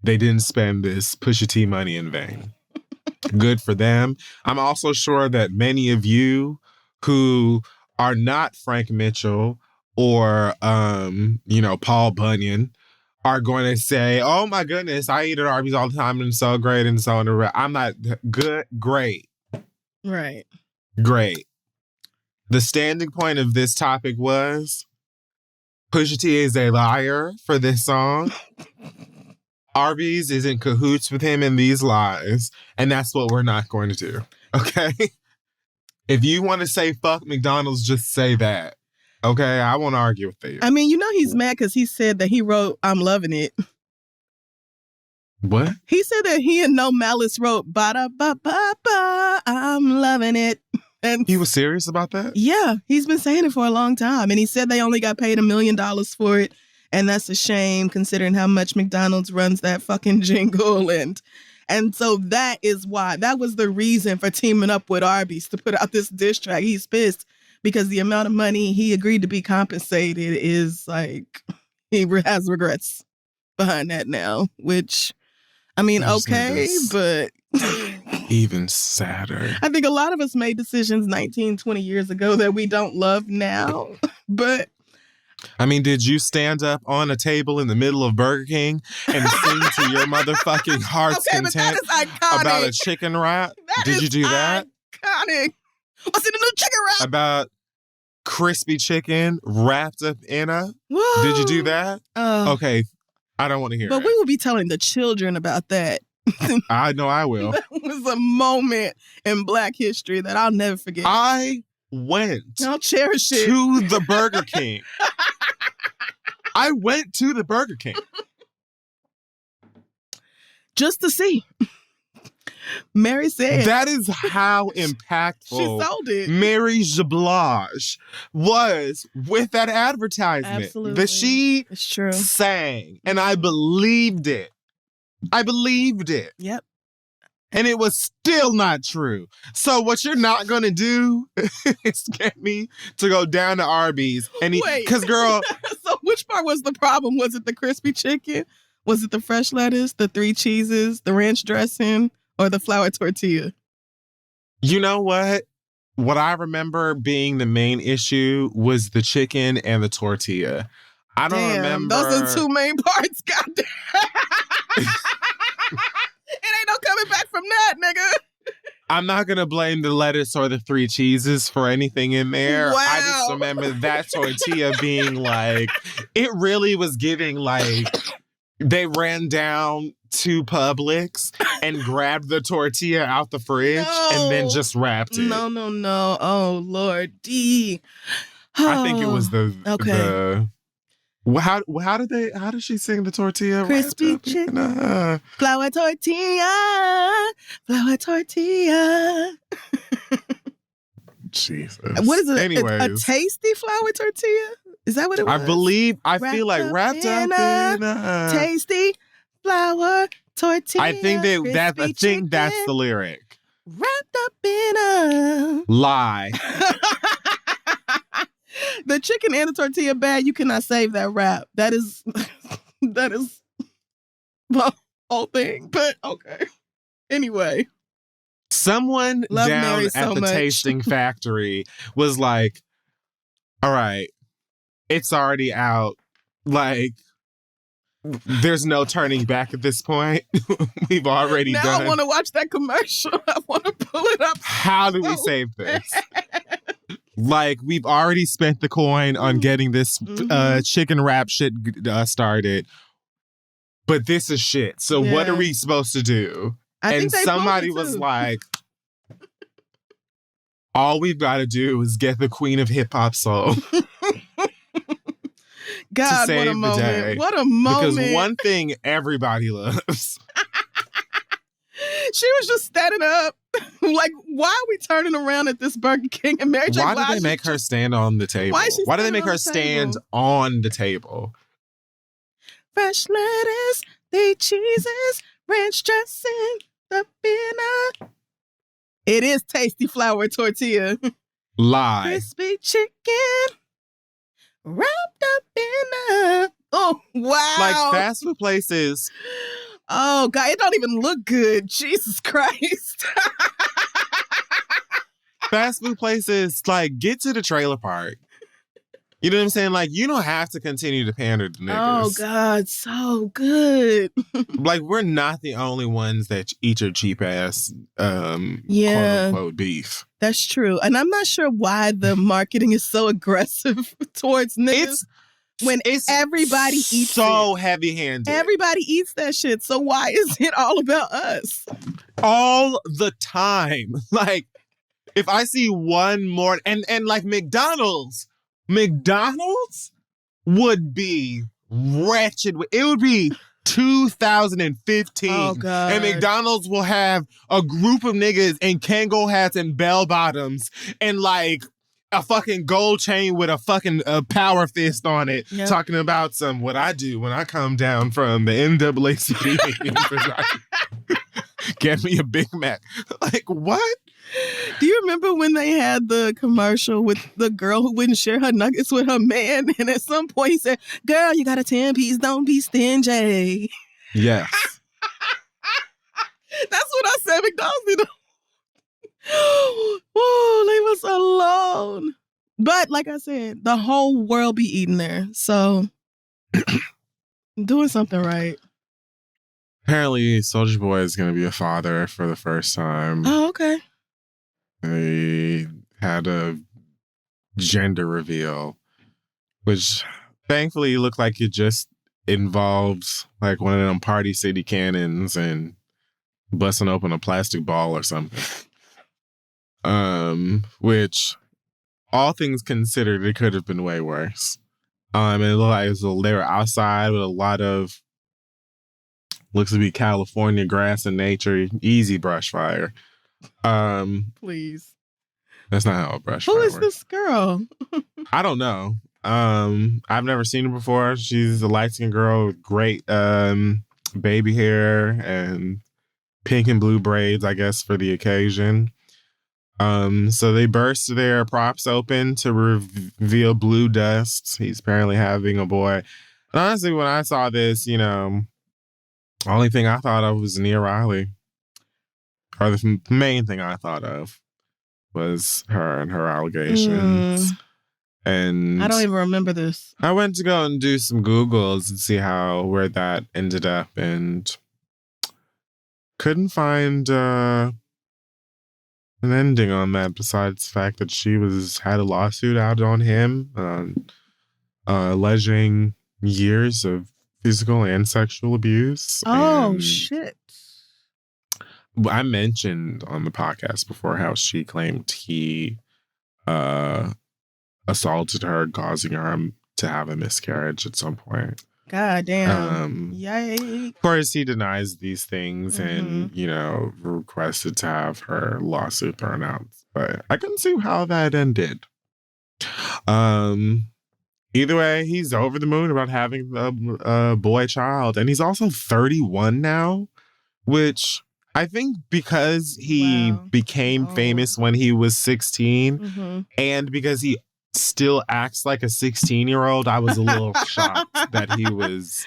Speaker 1: they didn't spend this Pusha T money in vain. Good for them. I'm also sure that many of you who are not Frank Mitchell or, Paul Bunyan are going to say, oh my goodness, I eat at Arby's all the time and it's so great and so on. I'm not good. Great.
Speaker 2: Right.
Speaker 1: Great. The standing point of this topic was Pusha T is a liar for this song. Arby's is in cahoots with him in these lies, and that's what we're not going to do, okay? If you want to say fuck McDonald's, just say that, okay? I won't argue with you.
Speaker 2: He's mad because he said that he wrote I'm Loving It.
Speaker 1: What?
Speaker 2: He said that he and No Malice wrote ba-da-ba-ba-ba, I'm loving it. And
Speaker 1: He was serious about that?
Speaker 2: yeah, he's been saying it for a long time. And he said they only got paid $1 million for it. And that's a shame considering how much McDonald's runs that fucking jingle. And so that is why. That was the reason for teaming up with Arby's to put out this diss track. He's pissed because the amount of money he agreed to be compensated is like, he has regrets behind that now. Which, okay, but...
Speaker 1: Even sadder.
Speaker 2: I think a lot of us made decisions 19, 20 years ago that we don't love now. But...
Speaker 1: did you stand up on a table in the middle of Burger King and sing to your motherfucking heart's content
Speaker 2: but that is iconic.
Speaker 1: about a chicken wrap? Did you do that?
Speaker 2: Iconic. What's in the new chicken wrap?
Speaker 1: About crispy chicken wrapped up in a...
Speaker 2: Whoa.
Speaker 1: Did you do that? Okay, I don't want to hear
Speaker 2: But
Speaker 1: it.
Speaker 2: we will be telling the children about that.
Speaker 1: I know I will.
Speaker 2: That was a moment in Black history that I'll never forget.
Speaker 1: I went
Speaker 2: I'll cherish it.
Speaker 1: to the Burger King. I went to the Burger King.
Speaker 2: Just to see. Mary said.
Speaker 1: That is how impactful
Speaker 2: she sold it.
Speaker 1: Mary J. Blige was with that advertisement.
Speaker 2: Absolutely.
Speaker 1: That she
Speaker 2: It's true.
Speaker 1: sang. And I believed it.
Speaker 2: Yep.
Speaker 1: And it was still not true. So what you're not going to do is get me to go down to Arby's.
Speaker 2: Wait.
Speaker 1: Because, girl...
Speaker 2: So which part was the problem? Was it the crispy chicken? Was it the fresh lettuce, the 3 cheeses, the ranch dressing, or the flour tortilla?
Speaker 1: You know what? What I remember being the main issue was the chicken and the tortilla. I don't remember.
Speaker 2: Those are the 2 main parts, goddamn. It ain't no coming back from that, nigga.
Speaker 1: I'm not going to blame the lettuce or the 3 cheeses for anything in there.
Speaker 2: Wow.
Speaker 1: I just remember that tortilla being like, it really was giving like, they ran down to Publix and grabbed the tortilla out the fridge and then just wrapped it.
Speaker 2: No. Oh, Lord D.
Speaker 1: I think it was the...
Speaker 2: Okay.
Speaker 1: How did she sing the tortilla?
Speaker 2: Crispy chicken. Flour tortilla.
Speaker 1: Jesus.
Speaker 2: What is it?
Speaker 1: Anyways.
Speaker 2: A tasty flour tortilla? Is that what it was?
Speaker 1: I feel like wrapped up in a
Speaker 2: tasty flour, tortilla,
Speaker 1: I think that's the lyric.
Speaker 2: Wrapped up in a
Speaker 1: lie.
Speaker 2: The chicken and the tortilla bag, you cannot save that rap. That is the whole thing. But okay. Anyway.
Speaker 1: Someone
Speaker 2: Love
Speaker 1: down
Speaker 2: Mary
Speaker 1: at
Speaker 2: so
Speaker 1: the
Speaker 2: much.
Speaker 1: tasting factory was like, all right, it's already out. Like, there's no turning back at this point. We've already
Speaker 2: now
Speaker 1: done.
Speaker 2: I want to watch that commercial. I want to pull it up.
Speaker 1: How do we save this? Like, we've already spent the coin on getting this chicken wrap shit started. But this is shit. So what are we supposed to do? And somebody was like, all we've got to do is get the queen of hip hop soul.
Speaker 2: God,
Speaker 1: to save
Speaker 2: what a moment.
Speaker 1: The day.
Speaker 2: What a moment.
Speaker 1: Because one thing everybody loves.
Speaker 2: She was just standing up. Like, why are we turning around at this Burger King? And Mary J.
Speaker 1: Why did they make her stand on the table? Why did they make her stand on the table?
Speaker 2: Fresh lettuce, 3 cheeses, ranch dressing, the peanut. It is tasty flour tortilla.
Speaker 1: Lie.
Speaker 2: Crispy chicken, wrapped up in a... Oh, wow.
Speaker 1: Like fast food places.
Speaker 2: Oh, God, it don't even look good. Jesus Christ.
Speaker 1: Fast food places, like, get to the trailer park. You know what I'm saying? Like, you don't have to continue to pander to niggas.
Speaker 2: Oh, God, so good.
Speaker 1: Like, we're not the only ones that eat your cheap-ass, quote-unquote, beef.
Speaker 2: That's true. And I'm not sure why the marketing is so aggressive towards niggas. It's everybody eats
Speaker 1: so heavy-handed.
Speaker 2: Everybody eats that shit. So why is it all about us?
Speaker 1: All the time. Like, if I see one more... And like, McDonald's would be wretched. It would be 2015.
Speaker 2: Oh, God.
Speaker 1: And McDonald's will have a group of niggas in Kangol hats and bell bottoms and like a fucking gold chain with a fucking power fist on it, talking about what I do when I come down from the NAACP. Get me a Big Mac. Like, what?
Speaker 2: Do you remember when they had the commercial with the girl who wouldn't share her nuggets with her man? And at some point he said, girl, you got a 10-piece, don't be stingy.
Speaker 1: Yes.
Speaker 2: That's what I said. McDonald's need to... Oh, leave us alone. But like I said, the whole world be eating there. So doing something right.
Speaker 1: Apparently, Soulja Boy is going to be a father for the first time.
Speaker 2: Oh, okay.
Speaker 1: They had a gender reveal, which thankfully looked like it just involves like one of them Party City cannons and busting open a plastic ball or something. Which, all things considered, it could have been way worse. And it looked like they were outside with a lot of looks to be California grass and nature, easy brush fire.
Speaker 2: Please.
Speaker 1: That's not how a brush
Speaker 2: fire
Speaker 1: works.
Speaker 2: Who is this girl?
Speaker 1: I don't know. I've never seen her before. She's a light-skinned girl with great baby hair and pink and blue braids, I guess, for the occasion. So they burst their props open to reveal Blue Dust. He's apparently having a boy. And honestly, when I saw this, the only thing I thought of was Nia Riley. Or the main thing I thought of was her and her allegations. And
Speaker 2: I don't even remember this.
Speaker 1: I went to go and do some Googles and see where that ended up, and couldn't find an ending on that besides the fact that she had a lawsuit out on him alleging years of physical and sexual abuse.
Speaker 2: Oh, shit.
Speaker 1: I mentioned on the podcast before how she claimed he assaulted her, causing her to have a miscarriage at some point.
Speaker 2: God damn. Yikes.
Speaker 1: Of course, he denies these things and, requested to have her lawsuit thrown out. But I couldn't see how that ended. Either way, he's over the moon about having a boy child. And he's also 31 now, which I think because he became famous when he was 16 and because he still acts like a 16-year-old, I was a little shocked that he was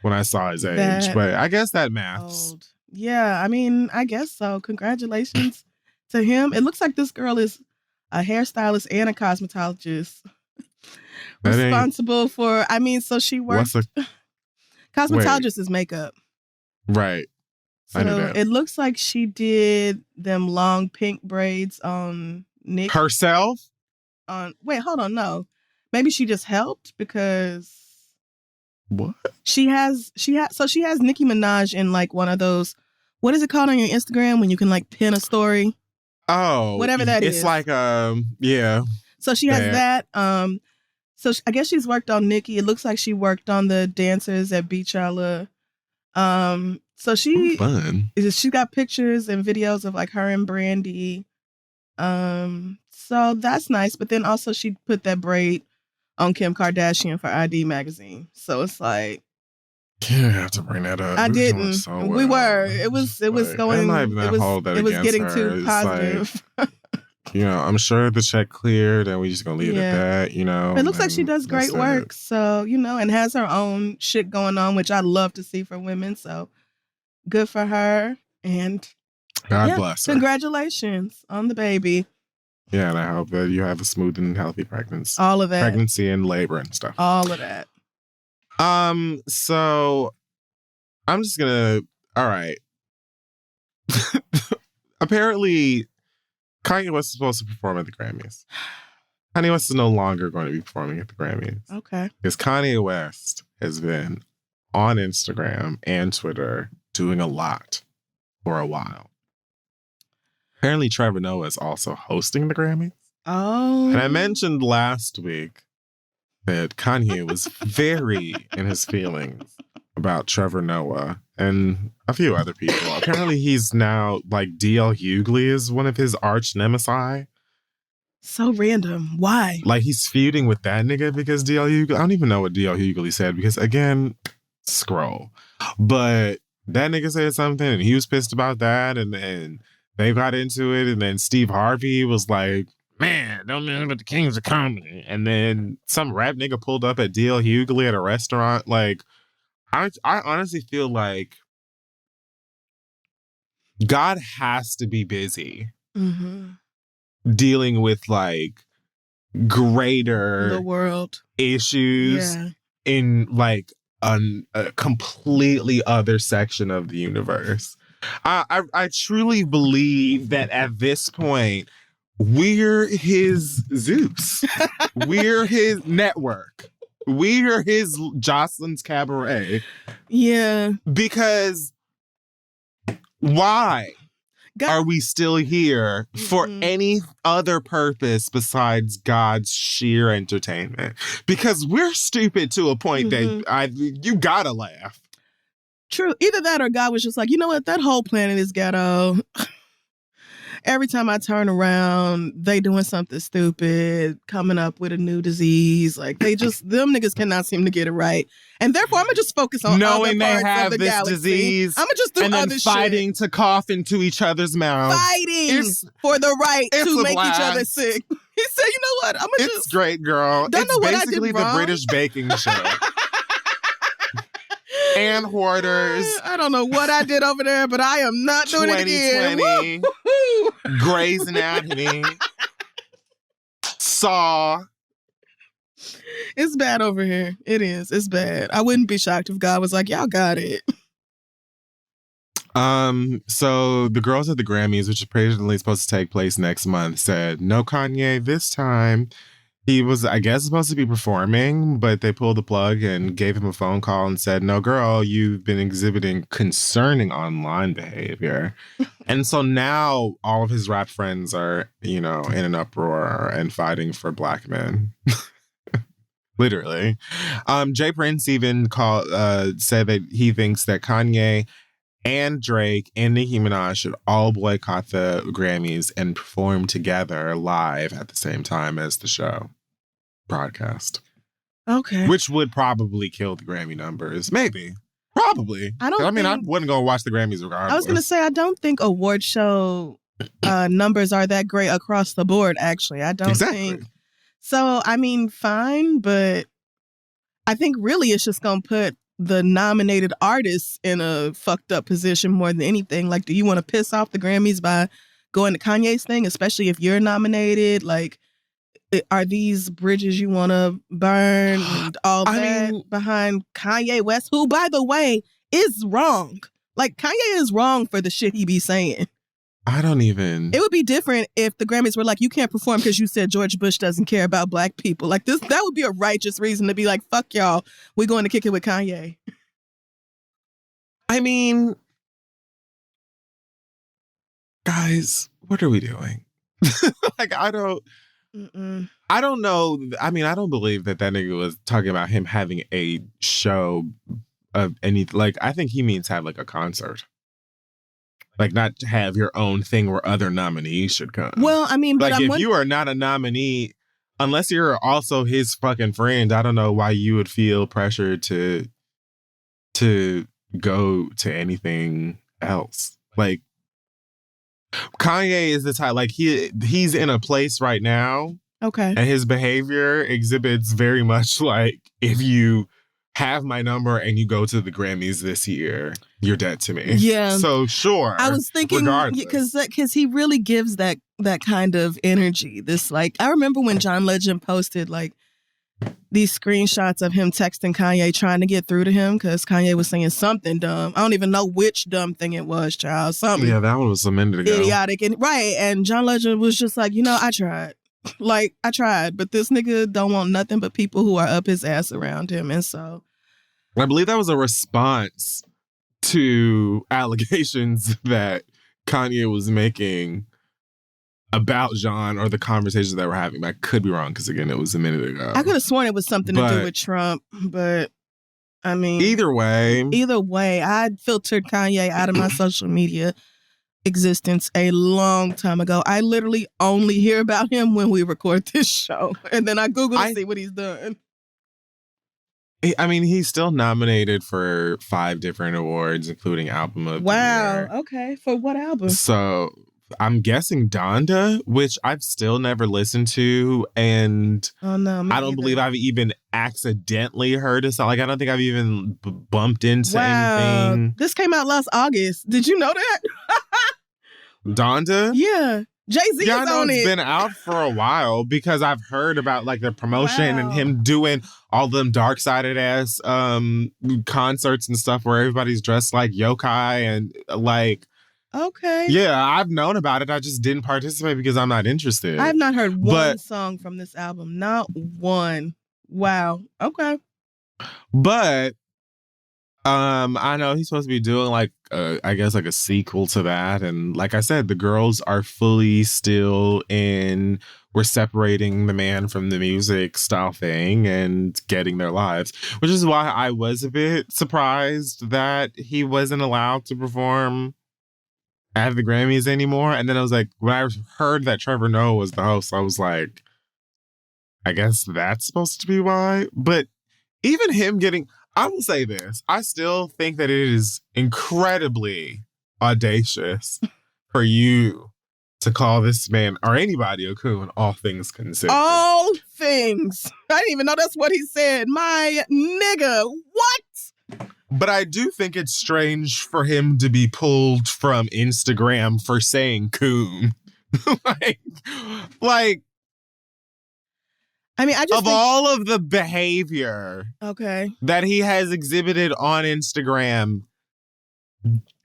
Speaker 1: when I saw his age. But I guess that maths.
Speaker 2: Old. Yeah, I mean, I guess so. Congratulations to him. It looks like this girl is a hairstylist and a cosmetologist. Responsible for, so she works. Cosmetologist is makeup.
Speaker 1: Right.
Speaker 2: So it looks like she did them long pink braids on Nick.
Speaker 1: Herself?
Speaker 2: Wait, hold on. No. Maybe she just helped because.
Speaker 1: What?
Speaker 2: She has Nicki Minaj in like one of those, what is it called on your Instagram when you can like pin a story?
Speaker 1: Oh.
Speaker 2: Whatever that is.
Speaker 1: It's like, yeah.
Speaker 2: So she has that. So I guess she's worked on Nicki. It looks like she worked on the dancers at Beachella. So she got pictures and videos of like her and Brandy. So that's nice. But then also she put that braid on Kim Kardashian for ID magazine. So it's like,
Speaker 1: you have to bring that up.
Speaker 2: I didn't.
Speaker 1: So
Speaker 2: we were. It was going. It was getting too positive.
Speaker 1: Like, I'm sure the check cleared and we just gonna leave it at that,
Speaker 2: It looks like she does great work. So, and has her own shit going on, which I love to see for women. So good for her. And
Speaker 1: God bless her.
Speaker 2: Congratulations on the baby.
Speaker 1: Yeah, and I hope that you have a smooth and healthy pregnancy.
Speaker 2: All of that.
Speaker 1: Pregnancy and labor and stuff.
Speaker 2: All of that.
Speaker 1: So I'm just gonna, all right. Apparently, Kanye West is supposed to perform at the Grammys. Kanye West is no longer going to be performing at the Grammys.
Speaker 2: Okay.
Speaker 1: Because Kanye West has been on Instagram and Twitter doing a lot for a while. Apparently, Trevor Noah is also hosting the Grammys.
Speaker 2: Oh.
Speaker 1: And I mentioned last week that Kanye was very in his feelings about Trevor Noah and a few other people. Apparently, he's now like D.L. Hughley is one of his arch nemesis.
Speaker 2: So random. Why?
Speaker 1: Like he's feuding with that nigga because D.L. Hughley. I don't even know what D.L. Hughley said because again, scroll. But that nigga said something and he was pissed about that and then they got into it and then Steve Harvey was like, man, don't know that the kings of comedy. And then some rap nigga pulled up at D.L. Hughley at a restaurant. Like, I honestly feel like God has to be busy dealing with like greater
Speaker 2: the world
Speaker 1: issues in like a completely other section of the universe. I truly believe that at this point, we're his Zeus. We're his network. We're his Jocelyn's Cabaret.
Speaker 2: Yeah.
Speaker 1: Because why are we still here for any other purpose besides God's sheer entertainment? Because we're stupid to a point that you gotta laugh.
Speaker 2: True. Either that or God was just like, you know what? That whole planet is ghetto. Every time I turn around, they doing something stupid, coming up with a new disease. Like them niggas cannot seem to get it right. And therefore, I'm going to just focus on
Speaker 1: knowing
Speaker 2: other parts
Speaker 1: they have
Speaker 2: of the
Speaker 1: this
Speaker 2: galaxy.
Speaker 1: disease.
Speaker 2: I'm going to just do
Speaker 1: and
Speaker 2: other
Speaker 1: then fighting
Speaker 2: shit.
Speaker 1: to cough into each other's mouths.
Speaker 2: Fighting for the right to make
Speaker 1: blast.
Speaker 2: each other sick. He said, you know what? I'm going to
Speaker 1: It's great, girl. It's basically the British baking show. And Hoarders.
Speaker 2: I don't know what I did over there, but I am not doing it again.
Speaker 1: 2020. Grey's Anatomy. Saw.
Speaker 2: It's bad over here. It is. It's bad. I wouldn't be shocked if God was like, y'all got it.
Speaker 1: So the girls at the Grammys, which is originally supposed to take place next month, said, no Kanye this time. He was, I guess, supposed to be performing, but they pulled the plug and gave him a phone call and said, no, girl, you've been exhibiting concerning online behavior. And so now all of his rap friends are, in an uproar and fighting for black men. Literally. Jay Prince even said that he thinks that Kanye and Drake and Nicki Minaj should all boycott the Grammys and perform together live at the same time as the show broadcast.
Speaker 2: Okay.
Speaker 1: Which would probably kill the Grammy numbers. Maybe. Probably. I wouldn't go watch the Grammys regardless.
Speaker 2: I was going to say, I don't think award show numbers are that great across the board, actually. I don't think. So, I mean, fine, but I think really it's just going to put the nominated artists in a fucked up position more than anything. Like, do you want to piss off the Grammys by going to Kanye's thing, especially if you're nominated? Like, are these bridges you want to burn and all that behind Kanye West, who, by the way, is wrong? Like, Kanye is wrong for the shit he be saying. It would be different if the Grammys were like, you can't perform because you said George Bush doesn't care about black people. Like, that would be a righteous reason to be like, fuck y'all, we're going to kick it with Kanye.
Speaker 1: I mean, guys, what are we doing? Like, I don't know. I mean, I don't believe that nigga was talking about him having a show of any, like, I think he means have like a concert. Like, not to have your own thing where other nominees should come.
Speaker 2: Well, I mean, but
Speaker 1: like, if you are not a nominee, unless you're also his fucking friend, I don't know why you would feel pressured to go to anything else. Like, Kanye is the type, like, he's in a place right now.
Speaker 2: Okay.
Speaker 1: And his behavior exhibits very much like, if you have my number and you go to the Grammys this year, you're dead to me.
Speaker 2: Yeah.
Speaker 1: So sure.
Speaker 2: I was thinking because he really gives that kind of energy. This, like, I remember when John Legend posted like these screenshots of him texting Kanye trying to get through to him because Kanye was saying something dumb. I don't even know which dumb thing it was, child. Something.
Speaker 1: Yeah, that one was a minute ago.
Speaker 2: Idiotic. And John Legend was just like, I tried. Like, I tried, but this nigga don't want nothing but people who are up his ass around him. And so
Speaker 1: I believe that was a response to allegations that Kanye was making about John or the conversations that we're having. I could be wrong because, again, it was a minute ago.
Speaker 2: I could have sworn it was something to do with Trump, but I mean,
Speaker 1: either way,
Speaker 2: I filtered Kanye out of my social media existence a long time ago. I literally only hear about him when we record this show, and then I Google to see what he's done.
Speaker 1: I mean, he's still nominated for 5 different awards, including Album of the Year.
Speaker 2: Wow. Okay. For what album?
Speaker 1: So I'm guessing Donda, which I've still never listened to, and
Speaker 2: I don't
Speaker 1: believe I've even accidentally heard a song. Like, I don't think I've even bumped into anything.
Speaker 2: This came out last August. Did you know that?
Speaker 1: Donda?
Speaker 2: Yeah. Jay-Z is on it.
Speaker 1: It's been out for a while because I've heard about like the promotion and him doing all them dark-sided ass concerts and stuff where everybody's dressed like yokai and like.
Speaker 2: Okay.
Speaker 1: Yeah, I've known about it. I just didn't participate because I'm not interested.
Speaker 2: I've not heard one song from this album. Not one. Wow. Okay.
Speaker 1: But I know he's supposed to be doing like I guess like a sequel to that, and like I said, the girls are fully still in we're separating the man from the music style thing and getting their lives, which is why I was a bit surprised that he wasn't allowed to perform at the Grammys anymore. And then I was like, when I heard that Trevor Noah was the host, I was like, I guess that's supposed to be why. But even him getting, I will say this, I still think that it is incredibly audacious for you to call this man or anybody a coon, all things considered.
Speaker 2: All things. I didn't even know that's what he said. My nigga, what?
Speaker 1: But I do think it's strange for him to be pulled from Instagram for saying coon. like,
Speaker 2: I mean, I just
Speaker 1: think all of the behavior that he has exhibited on Instagram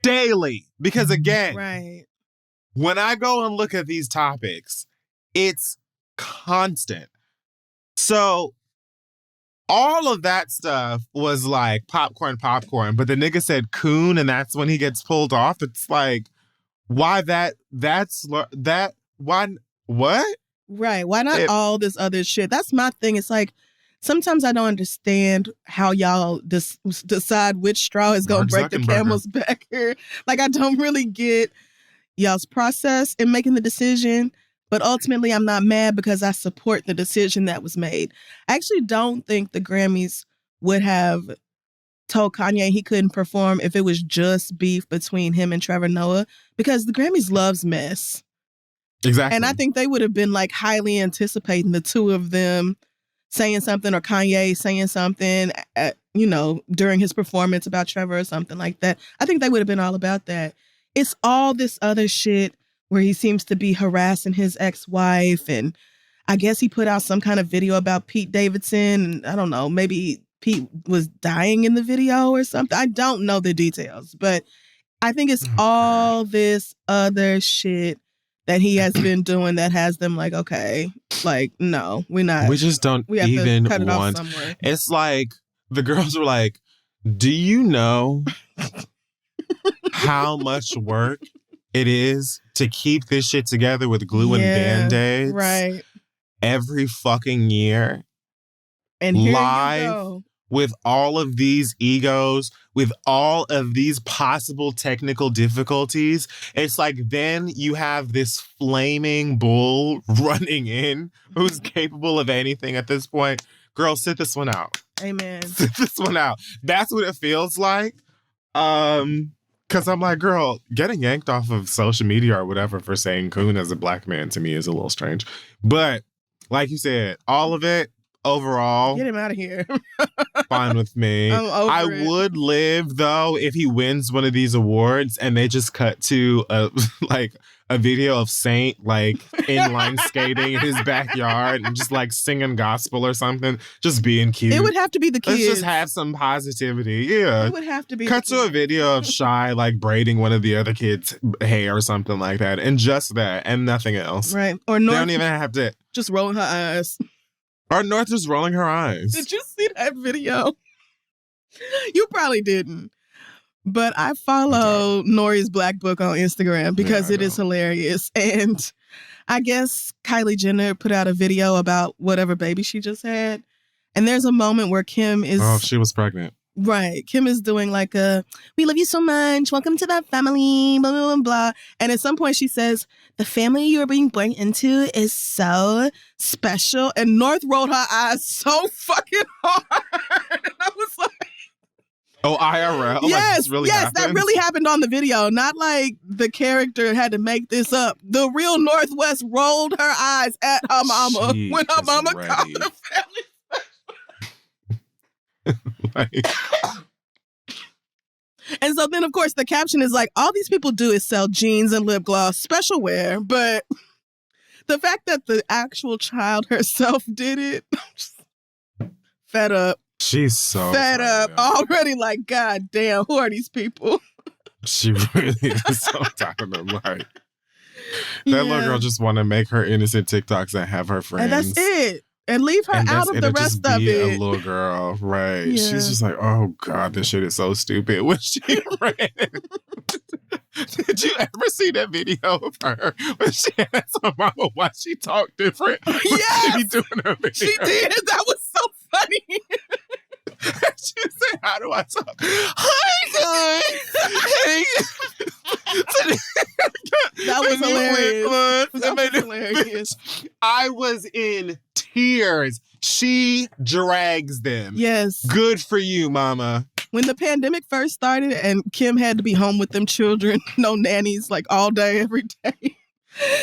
Speaker 1: daily, because again, when I go and look at these topics, it's constant. So all of that stuff was like popcorn, but the nigga said coon, and that's when he gets pulled off. It's like, why why, what?
Speaker 2: Right. Why not all this other shit? That's my thing. It's like, sometimes I don't understand how y'all decide which straw is going to break the camel's back here. Like, I don't really get y'all's process in making the decision. But ultimately, I'm not mad because I support the decision that was made. I actually don't think the Grammys would have told Kanye he couldn't perform if it was just beef between him and Trevor Noah, because the Grammys loves mess.
Speaker 1: Exactly.
Speaker 2: And I think they would have been like highly anticipating the two of them saying something, or Kanye saying something, during his performance about Trevor or something like that. I think they would have been all about that. It's all this other shit where he seems to be harassing his ex-wife, and I guess he put out some kind of video about Pete Davidson, and I don't know, maybe Pete was dying in the video or something. I don't know the details, but I think it's all this other shit that he has been doing that has them like, okay, like, no, we're not.
Speaker 1: We just don't
Speaker 2: we have
Speaker 1: even
Speaker 2: to cut it
Speaker 1: want.
Speaker 2: Off somewhere.
Speaker 1: It's like the girls were like, do you know how much work it is to keep this shit together with glue and Band-Aids?
Speaker 2: Right.
Speaker 1: Every fucking year.
Speaker 2: And here
Speaker 1: live,
Speaker 2: you go.
Speaker 1: With all of these egos, with all of these possible technical difficulties. It's like then you have this flaming bull running in who's capable of anything at this point. Girl, sit this one out.
Speaker 2: Amen.
Speaker 1: Sit this one out. That's what it feels like. Because I'm like, girl, getting yanked off of social media or whatever for saying coon as a black man to me is a little strange. But like you said, all of it, overall,
Speaker 2: get him out of here.
Speaker 1: Fine with me. I would live though if he wins one of these awards and they just cut to a video of Saint like inline skating in his backyard and just like singing gospel or something, just being cute.
Speaker 2: It would have to be the kids.
Speaker 1: Let's just have some positivity. Yeah,
Speaker 2: it would have to be.
Speaker 1: Cut to a video of Shy like braiding one of the other kids' hair or something like that, and just that and nothing else.
Speaker 2: Right? Or North,
Speaker 1: they don't even have to
Speaker 2: just rolling her eyes.
Speaker 1: Or North is rolling her eyes.
Speaker 2: Did you see that video? You probably didn't. But I follow Nori's Black Book on Instagram because it is hilarious. And I guess Kylie Jenner put out a video about whatever baby she just had. And there's a moment where Kim is...
Speaker 1: Oh, she was pregnant.
Speaker 2: Right. Kim is doing like we love you so much. Welcome to the family, blah, blah, blah, blah. And at some point she says, the family you're being born into is so special. And North rolled her eyes so fucking hard. And I was like...
Speaker 1: Oh, IRL?
Speaker 2: Yes,
Speaker 1: like
Speaker 2: that really happened on the video. Not like the character had to make this up. The real Northwest rolled her eyes at her mama when her mama called the family. And so then, of course, the caption is like, all these people do is sell jeans and lip gloss, special wear. But the fact that the actual child herself did it, I'm just fed up.
Speaker 1: She's so
Speaker 2: fed up already. Like, God damn, who are these people?
Speaker 1: She really is so tired of them. Like, that little girl just want to make her innocent TikToks and have her friends.
Speaker 2: And that's it. And leave her out of the rest of it.
Speaker 1: A little girl, right?
Speaker 2: Yeah.
Speaker 1: She's just like, oh God, this shit is so stupid. When she ran, did you ever see that video of her when she asked her mama why she talked different?
Speaker 2: Yes,
Speaker 1: she be doing her video.
Speaker 2: She did. That was so funny.
Speaker 1: She said, how do I talk? Hi, guys.
Speaker 2: That was hilarious. That was hilarious.
Speaker 1: I was in tears. She drags them.
Speaker 2: Yes.
Speaker 1: Good for you, mama.
Speaker 2: When the pandemic first started and Kim had to be home with them children, no nannies, like all day, every day.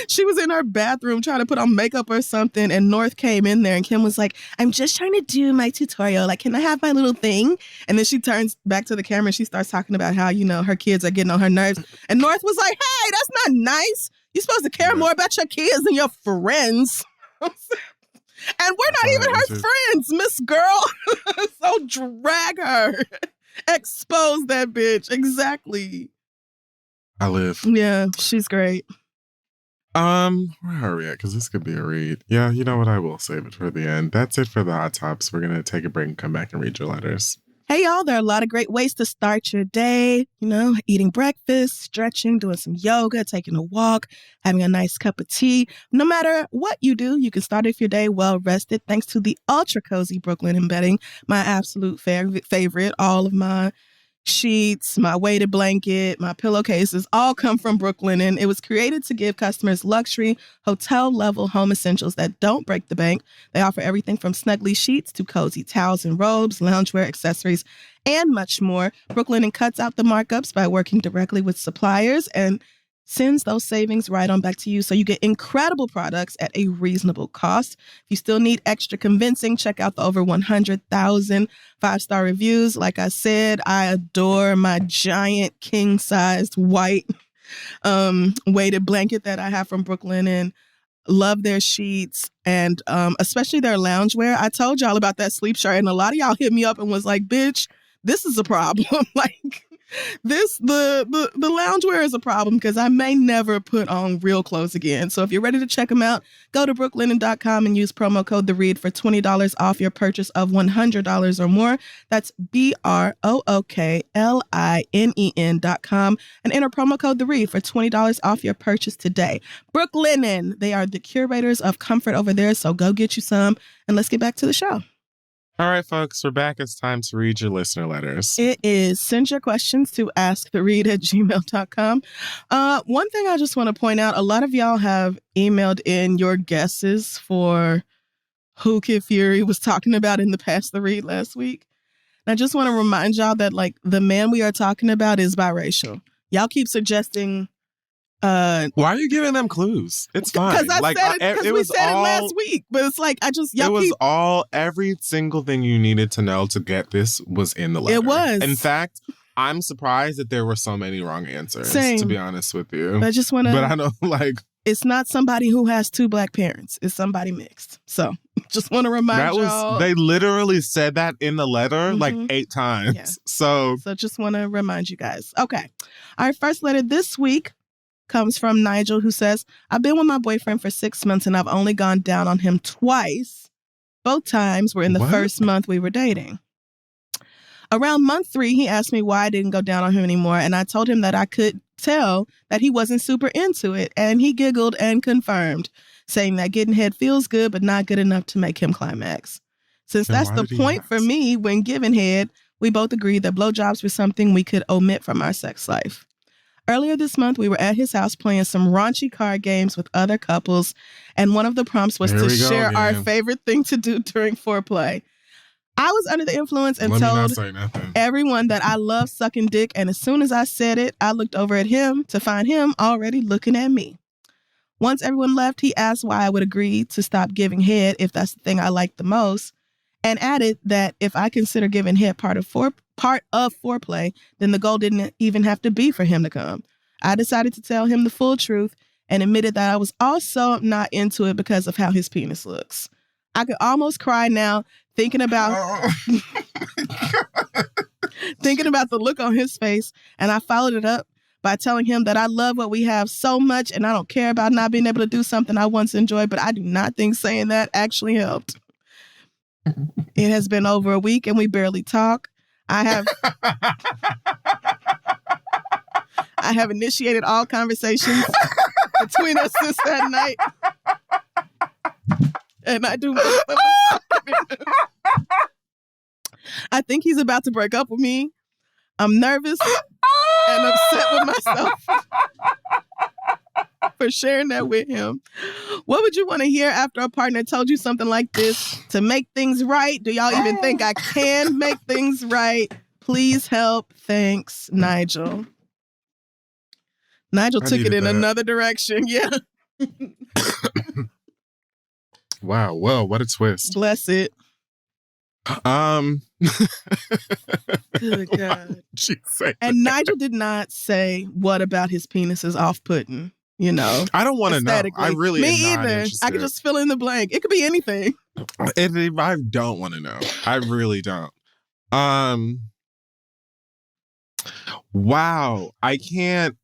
Speaker 2: She was in her bathroom trying to put on makeup or something, and North came in there, and Kim was like, I'm just trying to do my tutorial. Like, can I have my little thing? And then she turns back to the camera and she starts talking about how, her kids are getting on her nerves. And North was like, hey, that's not nice. You're supposed to care more about your kids than your friends. And we're not even her friends, Miss Girl. So drag her. Expose that bitch. Exactly.
Speaker 1: I live.
Speaker 2: Yeah, she's great.
Speaker 1: Where are we at? Because this could be a read. Yeah, you know what? I will save it for the end. That's it for the hot tops. We're going to take a break and come back and read your letters.
Speaker 2: Hey, y'all, there are a lot of great ways to start your day. Eating breakfast, stretching, doing some yoga, taking a walk, having a nice cup of tea. No matter what you do, you can start off your day well rested thanks to the ultra cozy Brooklyn embedding, my absolute favorite. All of my sheets, my weighted blanket, my pillowcases all come from Brooklinen. It was created to give customers luxury, hotel-level home essentials that don't break the bank. They offer everything from snuggly sheets to cozy towels and robes, loungewear, accessories, and much more. Brooklinen cuts out the markups by working directly with suppliers and sends those savings right on back to you, so you get incredible products at a reasonable cost. If you still need extra convincing, check out the over 100,000 5-star reviews. Like I said, I adore my giant king-sized white weighted blanket that I have from Brooklinen. Love their sheets and especially their loungewear. I told y'all about that sleep shirt, and a lot of y'all hit me up and was like, bitch, this is a problem. Like, the loungewear is a problem because I may never put on real clothes again. So if you're ready to check them out, go to brooklinen.com and use promo code TheRead for $20 off your purchase of $100 or more. That's BROOKLINEN.com and enter promo code TheRead for $20 off your purchase today. Brooklinen, they are the curators of comfort over there, so go get you some, and let's get back to the show.
Speaker 1: All right, folks, we're back. It's time to read your listener letters.
Speaker 2: It is. Send your questions to asktheread@gmail.com. One thing I just want to point out, a lot of y'all have emailed in your guesses for who Kid Fury was talking about in the Past the Read last week. And I just want to remind y'all that, like, the man we are talking about is biracial. Y'all keep suggesting...
Speaker 1: Why are you giving them clues? It's fine.
Speaker 2: Because I said it, because we said it last week. But it's like,
Speaker 1: every single thing you needed to know to get this was in the letter.
Speaker 2: It was.
Speaker 1: In fact, I'm surprised that there were so many wrong answers,
Speaker 2: Same.
Speaker 1: to be honest with you.
Speaker 2: I just want to...
Speaker 1: But I don't like...
Speaker 2: It's not somebody who has two black parents. It's somebody mixed. So just want to remind y'all.
Speaker 1: They literally said that in the letter like 8 times.
Speaker 2: Yeah.
Speaker 1: So
Speaker 2: just want to remind you guys. Okay. Our first letter this week comes from Nigel, who says, I've been with my boyfriend for 6 months and I've only gone down on him twice. Both times were in the first month we were dating. Around month 3, he asked me why I didn't go down on him anymore, and I told him that I could tell that he wasn't super into it, and he giggled and confirmed, saying that getting head feels good, but not good enough to make him climax. Since that's the point for me when giving head, we both agreed that blowjobs were something we could omit from our sex life. Earlier this month, we were at his house playing some raunchy card games with other couples, and one of the prompts was to share our favorite thing to do during foreplay. I was under the influence and told everyone that I love sucking dick, and as soon as I said it, I looked over at him to find him already looking at me. Once everyone left, he asked why I would agree to stop giving head if that's the thing I liked the most, and added that if I consider giving head part of foreplay, then the goal didn't even have to be for him to come. I decided to tell him the full truth and admitted that I was also not into it because of how his penis looks. I could almost cry now thinking about the look on his face, and I followed it up by telling him that I love what we have so much and I don't care about not being able to do something I once enjoyed, but I do not think saying that actually helped. It has been over a week and we barely talk. I have initiated all conversations between us since that night. And I do. I think he's about to break up with me. I'm nervous and upset with myself for sharing that with him. What would you want to hear after a partner told you something like this to make things right? Do y'all even think I can make things right? Please help. Thanks, Nigel. Nigel took it in another direction. Yeah.
Speaker 1: Wow. Whoa, what a twist.
Speaker 2: Bless it. Good God. And Nigel did not say what about his penis is off-putting, you know.
Speaker 1: I don't want to know. I really am not
Speaker 2: either.
Speaker 1: interested.
Speaker 2: I can just fill in the blank. It could be anything.
Speaker 1: I don't want to know. I really don't. Wow. I can't.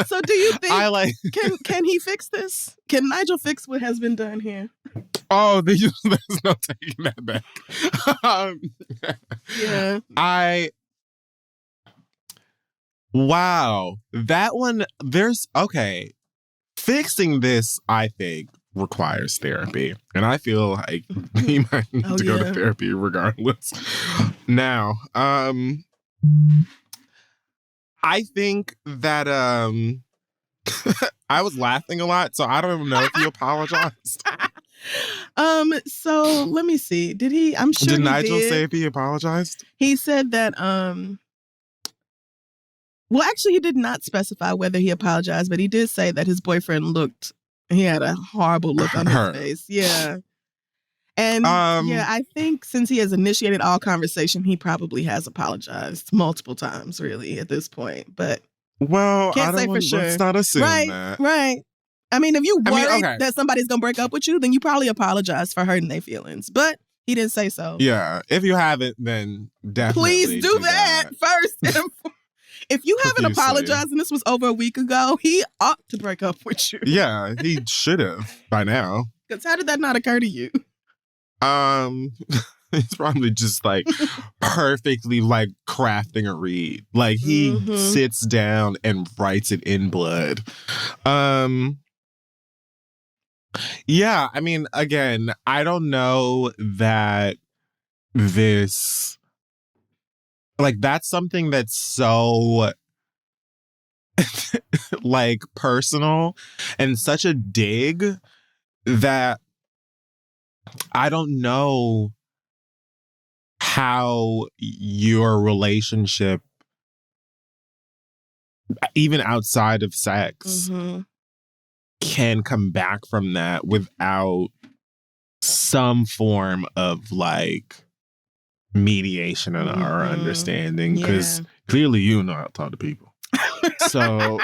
Speaker 2: So do you think can he fix this? Can Nigel fix what has been done here?
Speaker 1: Oh, there's no taking that back.
Speaker 2: Yeah.
Speaker 1: Wow. That one, fixing this, I think, requires therapy. And I feel like he might need to go to therapy regardless. Now, I think that I was laughing a lot, so I don't even know if he apologized.
Speaker 2: So let me see. Did he? I'm sure
Speaker 1: Did
Speaker 2: he
Speaker 1: Nigel
Speaker 2: did.
Speaker 1: say if he apologized?
Speaker 2: He said that. Well, actually, he did not specify whether he apologized, but he did say that his boyfriend he had a horrible look on his face. Yeah. And I think since he has initiated all conversation, he probably has apologized multiple times, really, at this point. But can't say for sure.
Speaker 1: Let's not assume that.
Speaker 2: Right. I mean, if you worried that somebody's going to break up with you, then you probably apologize for hurting their feelings. But he didn't say so.
Speaker 1: Yeah. If you haven't, then definitely
Speaker 2: please do that first. If you haven't apologized and this was over a week ago, he ought to break up with you.
Speaker 1: Yeah, he should have by now.
Speaker 2: Because how did that not occur to you?
Speaker 1: He's probably just like perfectly like crafting a read. Like he sits down and writes it in blood. Yeah, I mean, again, I don't know that this, like, that's something that's so like personal and such a dig that I don't know how your relationship, even outside of sex, can come back from that without some form of like mediation and our understanding. Because clearly you know how to talk to people. So,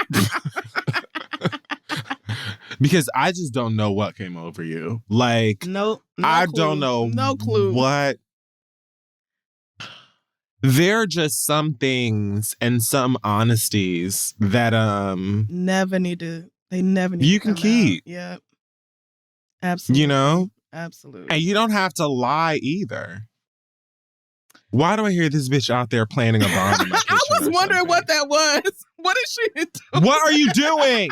Speaker 1: because I just don't know what came over you. Like,
Speaker 2: no
Speaker 1: I
Speaker 2: clue.
Speaker 1: don't know.
Speaker 2: No clue.
Speaker 1: What. There are just some things and some honesties that
Speaker 2: never need to. They never need.
Speaker 1: You
Speaker 2: to
Speaker 1: can
Speaker 2: come
Speaker 1: keep.
Speaker 2: Out. Yeah. Absolutely.
Speaker 1: You know.
Speaker 2: Absolutely.
Speaker 1: And you don't have to lie either. Why do I hear this bitch out there planning a bomb in my kitchen?
Speaker 2: I was wondering what that was. What is she doing?
Speaker 1: What are you doing?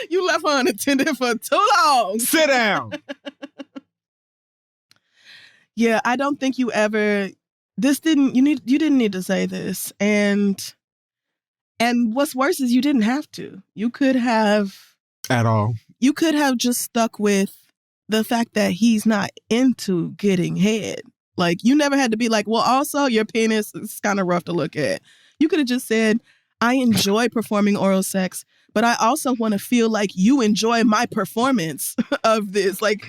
Speaker 2: You left her unattended for too long.
Speaker 1: Sit down.
Speaker 2: Yeah, I don't think you ever. You didn't need to say this, and what's worse is you didn't have to. You could have
Speaker 1: at all. You
Speaker 2: could have just stuck with the fact that he's not into getting head. Like, you never had to be like, well, also your penis is kind of rough to look at. You could have just said, I enjoy performing oral sex, but I also want to feel like you enjoy my performance of this. Like,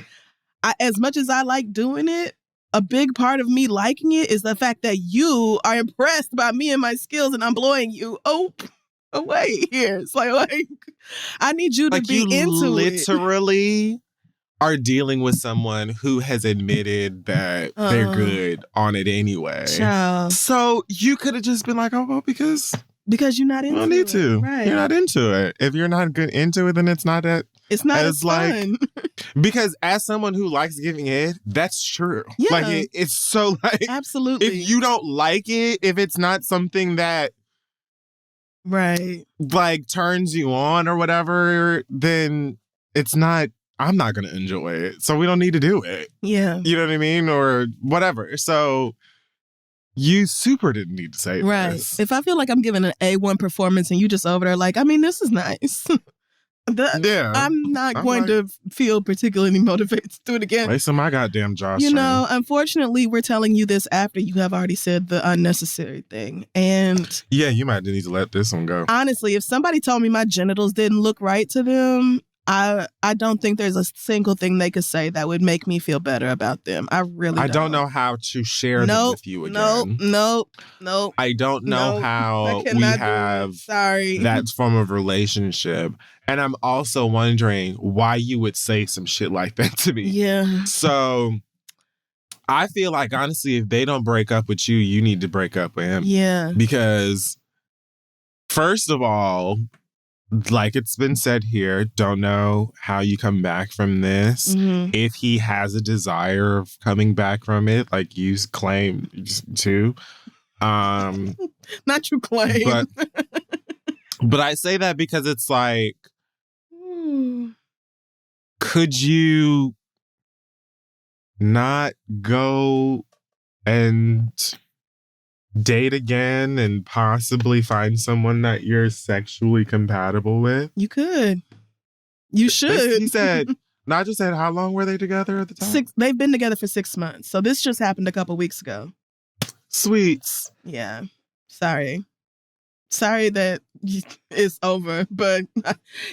Speaker 2: as much as I like doing it, a big part of me liking it is the fact that you are impressed by me and my skills, and I'm blowing you away here. It's like I need you to be into it.
Speaker 1: Literally are dealing with someone who has admitted that they're good on it anyway.
Speaker 2: Child.
Speaker 1: So you could have just been like, oh, well, because
Speaker 2: you're not into it.
Speaker 1: You don't need to.
Speaker 2: Right.
Speaker 1: You're not into it. If you're not good into it, then it's not as
Speaker 2: fun.
Speaker 1: Because as someone who likes giving head, that's true.
Speaker 2: Yeah.
Speaker 1: Like it's so like
Speaker 2: absolutely.
Speaker 1: If you don't like it, if it's not something that like turns you on or whatever, then it's not. I'm not going to enjoy it. So we don't need to do it.
Speaker 2: Yeah.
Speaker 1: You know what I mean? Or whatever. So you super didn't need to say this.
Speaker 2: If I feel like I'm giving an A1 performance and you just over there like, I mean, this is nice. I'm not going to feel particularly motivated to do it again.
Speaker 1: Wasting my goddamn jaw.
Speaker 2: You know, unfortunately, we're telling you this after you have already said the unnecessary thing. And
Speaker 1: yeah, you might need to let this one go.
Speaker 2: Honestly, if somebody told me my genitals didn't look right to them, I don't think there's a single thing they could say that would make me feel better about them. I don't
Speaker 1: know how to share them with you again.
Speaker 2: Nope.
Speaker 1: I don't know how we have that form of relationship. And I'm also wondering why you would say some shit like that to me.
Speaker 2: Yeah.
Speaker 1: So I feel like, honestly, if they don't break up with you, you need to break up with him.
Speaker 2: Yeah.
Speaker 1: Because, first of all, like it's been said here, don't know how you come back from this.
Speaker 2: Mm-hmm.
Speaker 1: If he has a desire of coming back from it, like you claim to.
Speaker 2: Not you claim.
Speaker 1: But I say that because it's like, could you not go and date again and possibly find someone that you're sexually compatible with?
Speaker 2: You could. You should.
Speaker 1: He said, Nigel said, how long were they together at the time?
Speaker 2: They've been together for 6 months. So this just happened a couple weeks ago.
Speaker 1: Sweets.
Speaker 2: Yeah. Sorry that it's over, but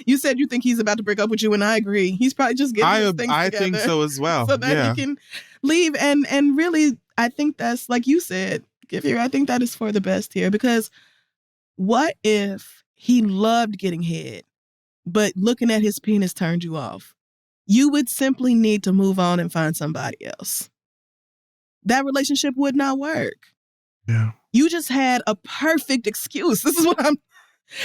Speaker 2: you said you think he's about to break up with you, and I agree. He's probably just getting his things together.
Speaker 1: I think so as well.
Speaker 2: So that he can leave. And really, I think that's, like you said, I think that is for the best here, because what if he loved getting head, but looking at his penis turned you off? You would simply need to move on and find somebody else. That relationship would not work.
Speaker 1: Yeah.
Speaker 2: You just had a perfect excuse. This is what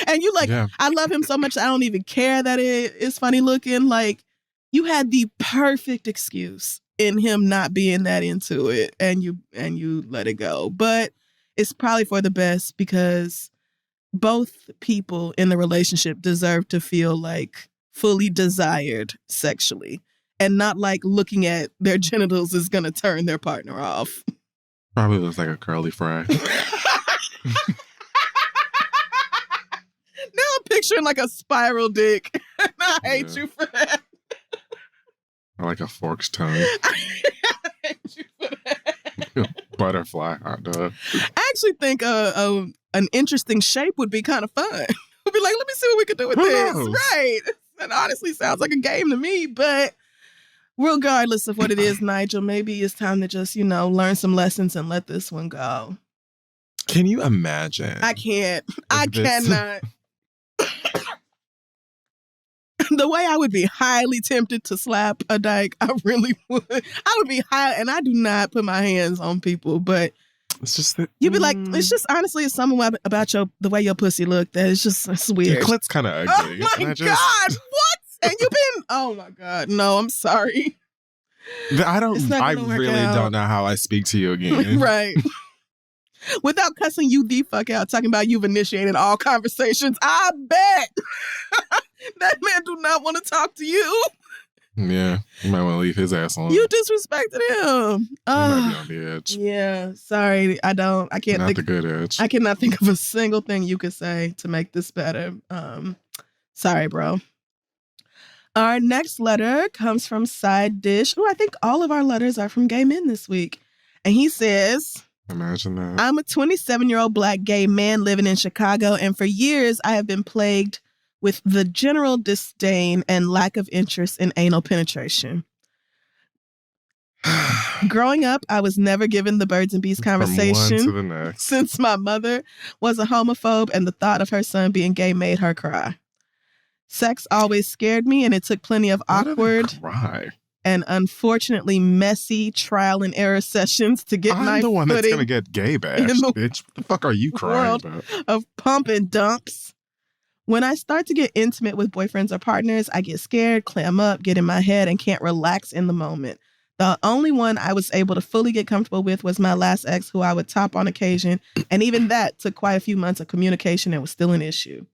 Speaker 2: and you like, yeah. I love him so much, I don't even care that it is funny looking. Like, you had the perfect excuse in him not being that into it, and you let it go. But it's probably for the best, because both people in the relationship deserve to feel like fully desired sexually, and not like looking at their genitals is going to turn their partner off.
Speaker 1: Probably looks like a curly fry.
Speaker 2: Now I'm picturing like a spiral dick. I hate you for that.
Speaker 1: Or like a forked tongue.
Speaker 2: I hate you for that.
Speaker 1: Butterfly hot dog.
Speaker 2: I actually think an interesting shape would be kind of fun. We'd be like, let me see what we can do with this.
Speaker 1: Knows?
Speaker 2: Right. That honestly sounds like a game to me, but regardless of what it is, Nigel, maybe it's time to just, learn some lessons and let this one go.
Speaker 1: Can you imagine?
Speaker 2: I can't. I cannot. The way I would be highly tempted to slap a dyke, I really would. I would be and I do not put my hands on people, but
Speaker 1: it's just that
Speaker 2: you'd be like, it's just honestly, it's something about the way your pussy look that it's weird.
Speaker 1: Your clit's kind of ugly.
Speaker 2: Oh my God, what? And you've been, oh my God, no, I'm sorry.
Speaker 1: I really don't know how I speak to you again.
Speaker 2: Right. Without cussing you the fuck out, talking about you've initiated all conversations, I bet that man do not want to talk to you.
Speaker 1: Yeah, you might want to leave his ass alone.
Speaker 2: You disrespected him.
Speaker 1: He might be on the edge.
Speaker 2: Yeah, sorry, I can't
Speaker 1: Not
Speaker 2: think.
Speaker 1: the good edge.
Speaker 2: I cannot think of a single thing you could say to make this better. Sorry, bro. Our next letter comes from Side Dish. Oh, I think all of our letters are from gay men this week. And he says,
Speaker 1: imagine that.
Speaker 2: I'm a 27-year-old Black gay man living in Chicago, and for years I have been plagued with the general disdain and lack of interest in anal penetration. Growing up, I was never given the birds and bees conversation
Speaker 1: from one to the next.
Speaker 2: Since my mother was a homophobe and the thought of her son being gay made her cry. Sex always scared me, and it took plenty of awkward and unfortunately messy trial and error sessions to get
Speaker 1: I'm the one that's going to get gay bashed, bitch. What the fuck are you crying about?
Speaker 2: Of pump and dumps. When I start to get intimate with boyfriends or partners, I get scared, clam up, get in my head, and can't relax in the moment. The only one I was able to fully get comfortable with was my last ex, who I would top on occasion, and even that took quite a few months of communication and was still an issue.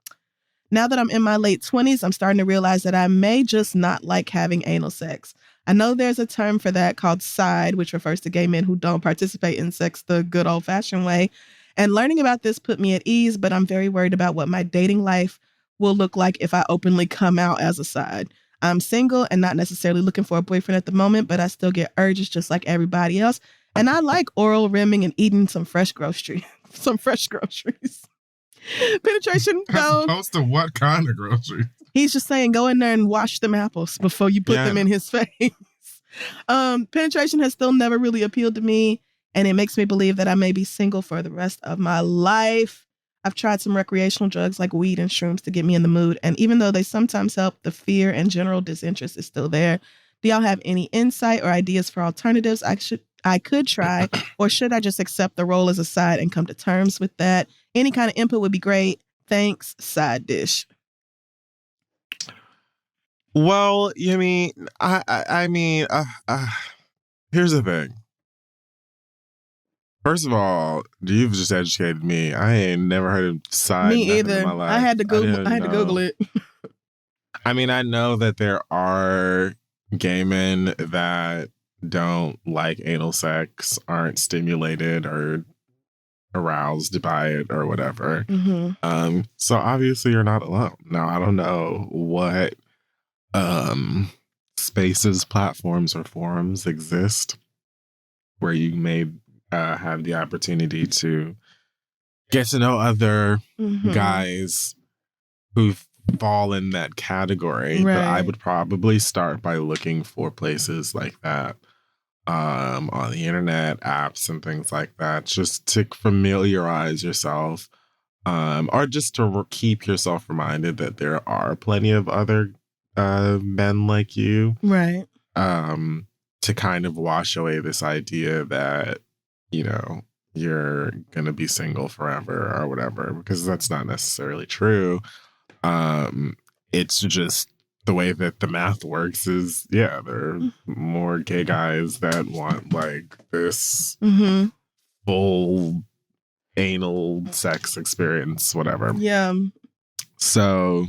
Speaker 2: Now that I'm in my late 20s, I'm starting to realize that I may just not like having anal sex. I know there's a term for that called side, which refers to gay men who don't participate in sex the good old-fashioned way. And learning about this put me at ease, but I'm very worried about what my dating life will look like if I openly come out as a side. I'm single and not necessarily looking for a boyfriend at the moment, but I still get urges just like everybody else. And I like oral rimming and eating some fresh groceries. Penetration, though.
Speaker 1: As opposed to what kind of groceries?
Speaker 2: He's just saying, go in there and wash them apples before you put them in his face. Penetration has still never really appealed to me, and it makes me believe that I may be single for the rest of my life. I've tried some recreational drugs like weed and shrooms to get me in the mood, and even though they sometimes help, the fear and general disinterest is still there. Do y'all have any insight or ideas for alternatives I could try, or should I just accept the role as a side and come to terms with that? Any kind of input would be great. Thanks, Side Dish.
Speaker 1: Well, you mean, I mean, here's the thing. First of all, you've just educated me. I ain't never heard of side.
Speaker 2: Me either.
Speaker 1: In my life.
Speaker 2: I had to Google it.
Speaker 1: I mean, I know that there are gay men that don't like anal sex aren't stimulated or aroused by it or whatever. So obviously you're not alone. Now, I don't know what spaces, platforms, or forums exist where you may have the opportunity to get to know other guys who fall in that category.
Speaker 2: Right.
Speaker 1: But I would probably start by looking for places like that on the internet, apps, and things like that, just to familiarize yourself, or just to keep yourself reminded that there are plenty of other men like you.
Speaker 2: Right.
Speaker 1: To kind of wash away this idea that, you know, you're going to be single forever or whatever, because that's not necessarily true. It's just the way that the math works is, yeah, there are more gay guys that want like this full anal sex experience, whatever.
Speaker 2: Yeah.
Speaker 1: So,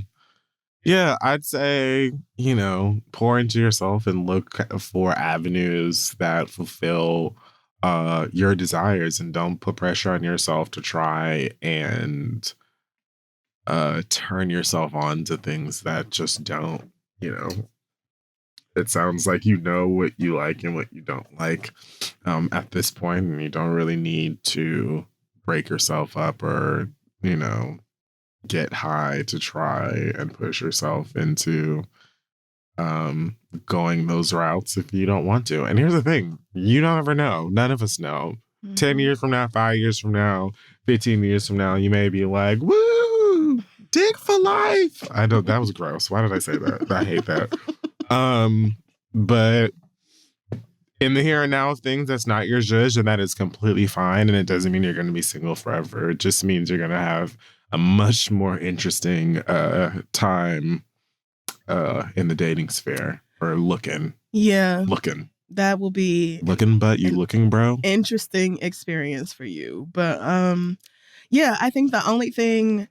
Speaker 1: yeah, I'd say, you know, pour into yourself and look for avenues that fulfill your desires, and don't put pressure on yourself to try and turn yourself on to things that just don't, you know. It sounds like you know what you like and what you don't like at this point, and you don't really need to break yourself up or, you know, get high to try and push yourself into going those routes if you don't want to. And here's the thing, you don't ever know. None of us know. 10 years from now, 5 years from now, 15 years from now, you may be like, woo, dick for life. I know that was gross. Why did I say that? I hate that. But in the here and now of things, that's not your judge, and that is completely fine. And it doesn't mean you're going to be single forever. It just means you're going to have a much more interesting time in the dating sphere, or looking.
Speaker 2: Yeah.
Speaker 1: Looking.
Speaker 2: That will be
Speaker 1: looking, but you looking, bro.
Speaker 2: Interesting experience for you. But yeah, I think the only thing,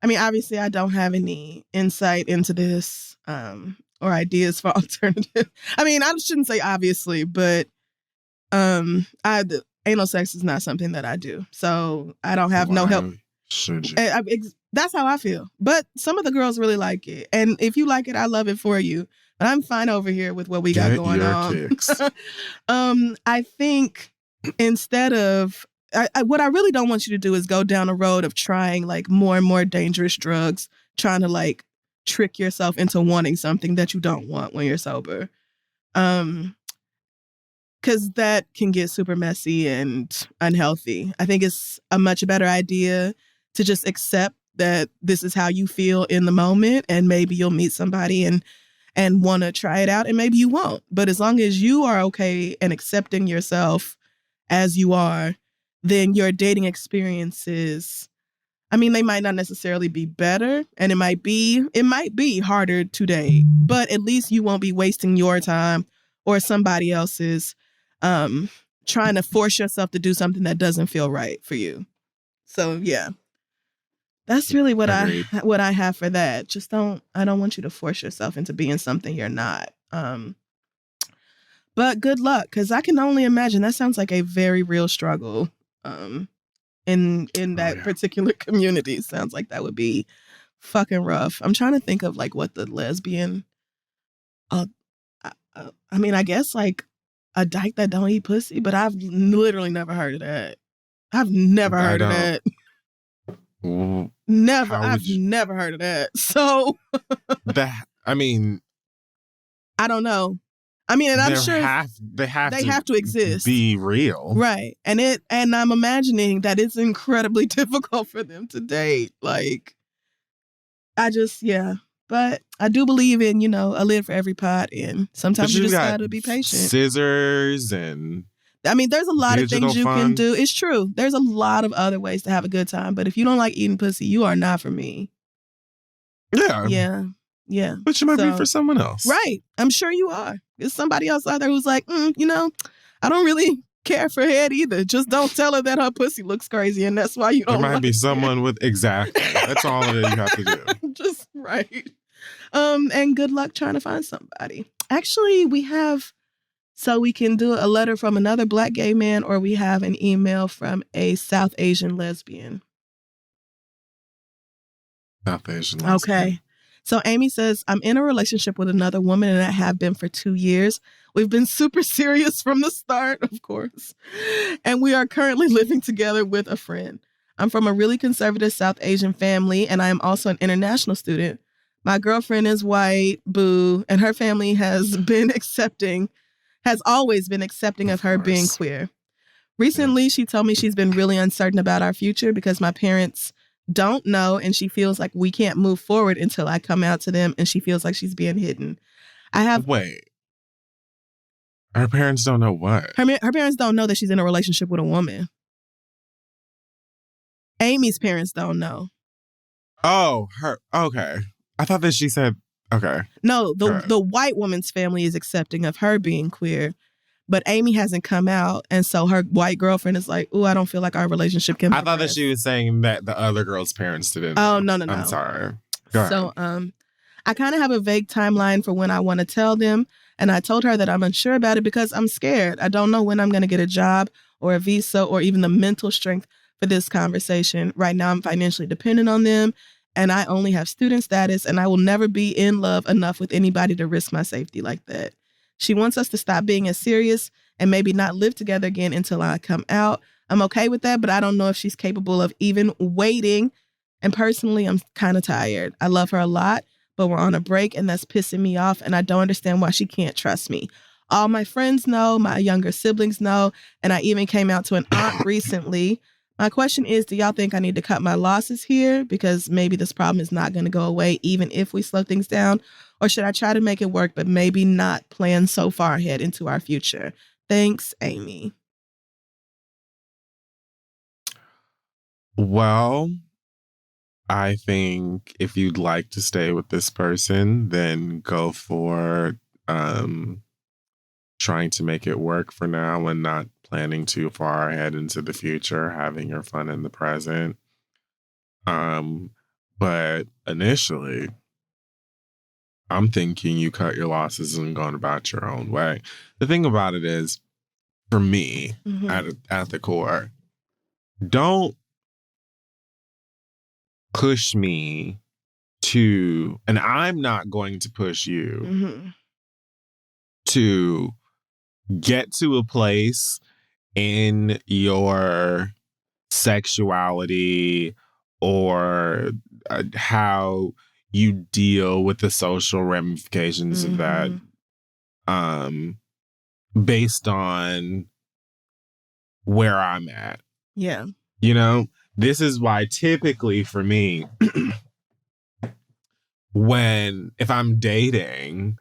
Speaker 2: I mean, obviously I don't have any insight into this or ideas for alternative. I mean, I shouldn't say obviously, but anal sex is not something that I do. So I don't have no help.
Speaker 1: Should you?
Speaker 2: That's how I feel. But some of the girls really like it. And if you like it, I love it for you. But I'm fine over here with what we got going on. I think instead of, what I really don't want you to do is go down a road of trying like more and more dangerous drugs, trying to like trick yourself into wanting something that you don't want when you're sober. Because that can get super messy and unhealthy. I think it's a much better idea to just accept that this is how you feel in the moment, and maybe you'll meet somebody and want to try it out, and maybe you won't. But as long as you are okay and accepting yourself as you are, then your dating experiences, I mean, they might not necessarily be better, and it might be harder to date, but at least you won't be wasting your time or somebody else's trying to force yourself to do something that doesn't feel right for you. So yeah. That's really what I have for that. I don't want you to force yourself into being something you're not. But good luck, because I can only imagine that sounds like a very real struggle in that particular community. Sounds like that would be fucking rough. I'm trying to think of like what the lesbian, I mean, I guess like a dyke that don't eat pussy, but I've literally never heard of that. I've never heard of that. Never. I've never heard of that. So
Speaker 1: I mean,
Speaker 2: I don't know. I mean, and I'm sure they have to exist,
Speaker 1: be real,
Speaker 2: right? And I'm imagining that it's incredibly difficult for them to date. Like, but I do believe in, a lid for every pot, and sometimes you just gotta be patient.
Speaker 1: Scissors and.
Speaker 2: I mean, there's a lot of things you can do. It's true. There's a lot of other ways to have a good time. But if you don't like eating pussy, you are not for me.
Speaker 1: Yeah.
Speaker 2: Yeah. Yeah.
Speaker 1: But you might be for someone else.
Speaker 2: Right. I'm sure you are. There's somebody else out there who's like, I don't really care for head either. Just don't tell her that her pussy looks crazy, and that's why you don't.
Speaker 1: There might be someone with exactly. That's all that you have to do.
Speaker 2: Just right. And good luck trying to find somebody. Actually, we have, so we can do a letter from another Black gay man, or we have an email from a South Asian lesbian.
Speaker 1: South Asian lesbian.
Speaker 2: Okay. So Amy says, I'm in a relationship with another woman and I have been for 2 years. We've been super serious from the start, of course. And we are currently living together with a friend. I'm from a really conservative South Asian family, and I am also an international student. My girlfriend is white, boo, and her family has always been accepting of her being queer. Recently, she told me she's been really uncertain about our future because my parents don't know, and she feels like we can't move forward until I come out to them, and she feels like she's being hidden.
Speaker 1: Wait. Her parents don't know what?
Speaker 2: Her parents don't know that she's in a relationship with a woman. Amy's parents don't know.
Speaker 1: Oh, okay. I thought that she said, okay.
Speaker 2: No, the white woman's family is accepting of her being queer, but Amy hasn't come out, and so her white girlfriend is like, "Ooh, I don't feel like our relationship can progress."
Speaker 1: I thought that she was saying that the other girl's parents didn't.
Speaker 2: Oh, no.
Speaker 1: I'm sorry. Go
Speaker 2: So,
Speaker 1: ahead.
Speaker 2: I kind of have a vague timeline for when I want to tell them, and I told her that I'm unsure about it because I'm scared. I don't know when I'm going to get a job or a visa or even the mental strength for this conversation. Right now, I'm financially dependent on them, and I only have student status, and I will never be in love enough with anybody to risk my safety like that. She wants us to stop being as serious and maybe not live together again until I come out. I'm okay with that, but I don't know if she's capable of even waiting. And personally, I'm kind of tired. I love her a lot, but we're on a break, and that's pissing me off, and I don't understand why she can't trust me. All my friends know, my younger siblings know, and I even came out to an aunt recently. My question is, do y'all think I need to cut my losses here? Because maybe this problem is not going to go away even if we slow things down. Or should I try to make it work, but maybe not plan so far ahead into our future? Thanks, Amy.
Speaker 1: Well, I think if you'd like to stay with this person, then go for trying to make it work for now and not planning too far ahead into the future, having your fun in the present. But initially, I'm thinking you cut your losses and going about your own way. The thing about it is, for me, at the core, don't push me to, and I'm not going to push you to get to a place in your sexuality or how you deal with the social ramifications of that based on where I'm at.
Speaker 2: Yeah.
Speaker 1: You know, this is why typically for me, if I'm dating,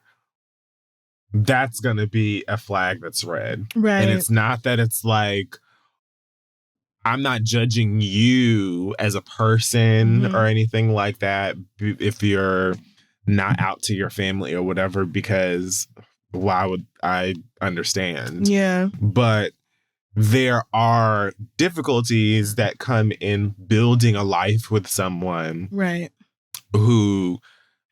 Speaker 1: that's going to be a flag that's red.
Speaker 2: Right.
Speaker 1: And it's not that it's like, I'm not judging you as a person or anything like that if you're not out to your family or whatever, because why would I understand?
Speaker 2: Yeah.
Speaker 1: But there are difficulties that come in building a life with someone who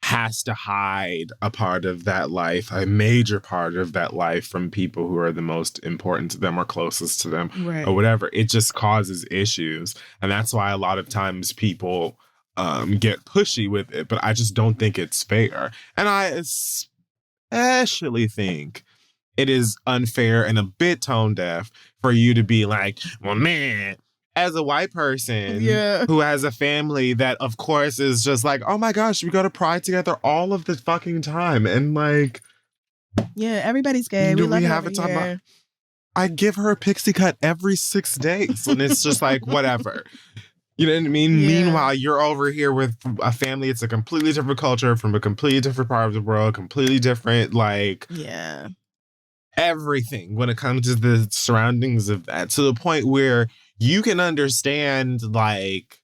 Speaker 1: has to hide a part of that life, a major part of that life, from people who are the most important to them or closest to them or whatever. It just causes issues. And that's why a lot of times people get pushy with it. But I just don't think it's fair. And I especially think it is unfair and a bit tone deaf for you to be like, well, man, as a white person who has a family that, of course, is just like, oh my gosh, we go to Pride together all of the fucking time. And like,
Speaker 2: yeah, everybody's gay. We have a time.
Speaker 1: I give her a pixie cut every 6 days. And it's just like, whatever. You know what I mean? Yeah. Meanwhile, you're over here with a family. It's a completely different culture from a completely different part of the world, completely different, like, everything when it comes to the surroundings of that, to the point where you can understand like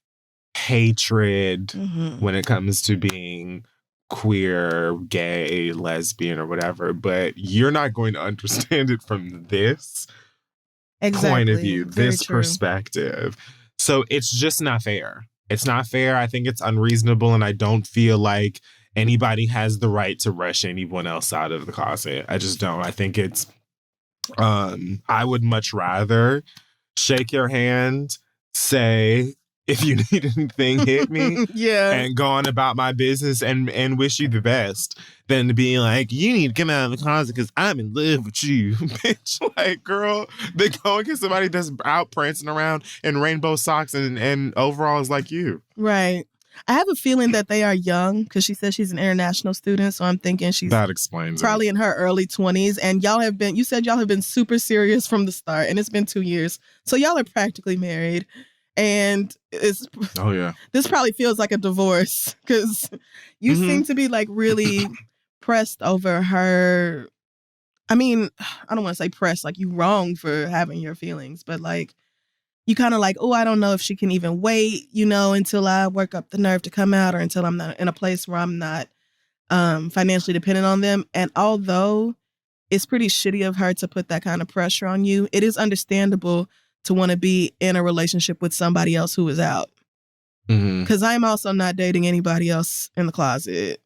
Speaker 1: hatred when it comes to being queer, gay, lesbian, or whatever, but you're not going to understand it from this point of view, this perspective. So it's just not fair. It's not fair. I think it's unreasonable, and I don't feel like anybody has the right to rush anyone else out of the closet. I just don't. I think it's I would much rather shake your hand, say, if you need anything, hit me,
Speaker 2: yeah,
Speaker 1: and go on about my business and wish you the best, than to be like, you need to come out of the closet because I'm in love with you. Bitch, like, girl, they go and get somebody that's out prancing around in rainbow socks and overalls like you.
Speaker 2: Right. I have a feeling that they are young because she says she's an international student. So I'm thinking she's
Speaker 1: that explains
Speaker 2: probably
Speaker 1: it.
Speaker 2: in her early 20s. And you said y'all have been super serious from the start, and it's been 2 years. So y'all are practically married. And
Speaker 1: Oh yeah,
Speaker 2: this probably feels like a divorce because you seem to be like really pressed over her. I mean, I don't want to say pressed, like you wrong for having your feelings, but like you kind of like, oh, I don't know if she can even wait, until I work up the nerve to come out or until I'm not in a place where I'm not financially dependent on them. And although it's pretty shitty of her to put that kind of pressure on you, it is understandable to want to be in a relationship with somebody else who is out. Because I'm also not dating anybody else in the closet.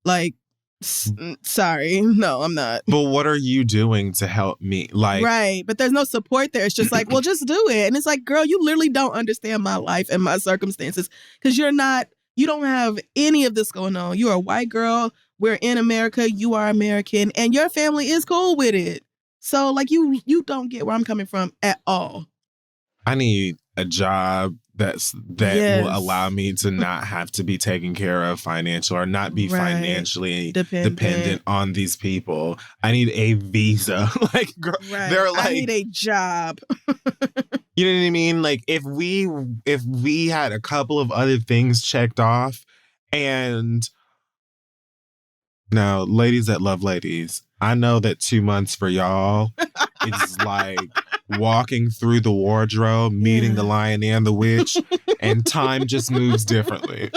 Speaker 2: Like, sorry. No, I'm not.
Speaker 1: But what are you doing to help me? Like,
Speaker 2: right. But there's no support there. It's just like, well, just do it. And it's like, girl, you literally don't understand my life and my circumstances because you don't have any of this going on. You're a white girl. We're in America. You are American. And your family is cool with it. So, like, you don't get where I'm coming from at all.
Speaker 1: I need a job that
Speaker 2: Yes.
Speaker 1: will allow me to not have to be taken care of financial or not be financially dependent on these people. I need a visa. Like, girl, they're like,
Speaker 2: I need a job.
Speaker 1: You know what I mean? Like, if we had a couple of other things checked off, and now, ladies that love ladies, I know that 2 months for y'all is like walking through the wardrobe, meeting the lion and the witch, and time just moves differently.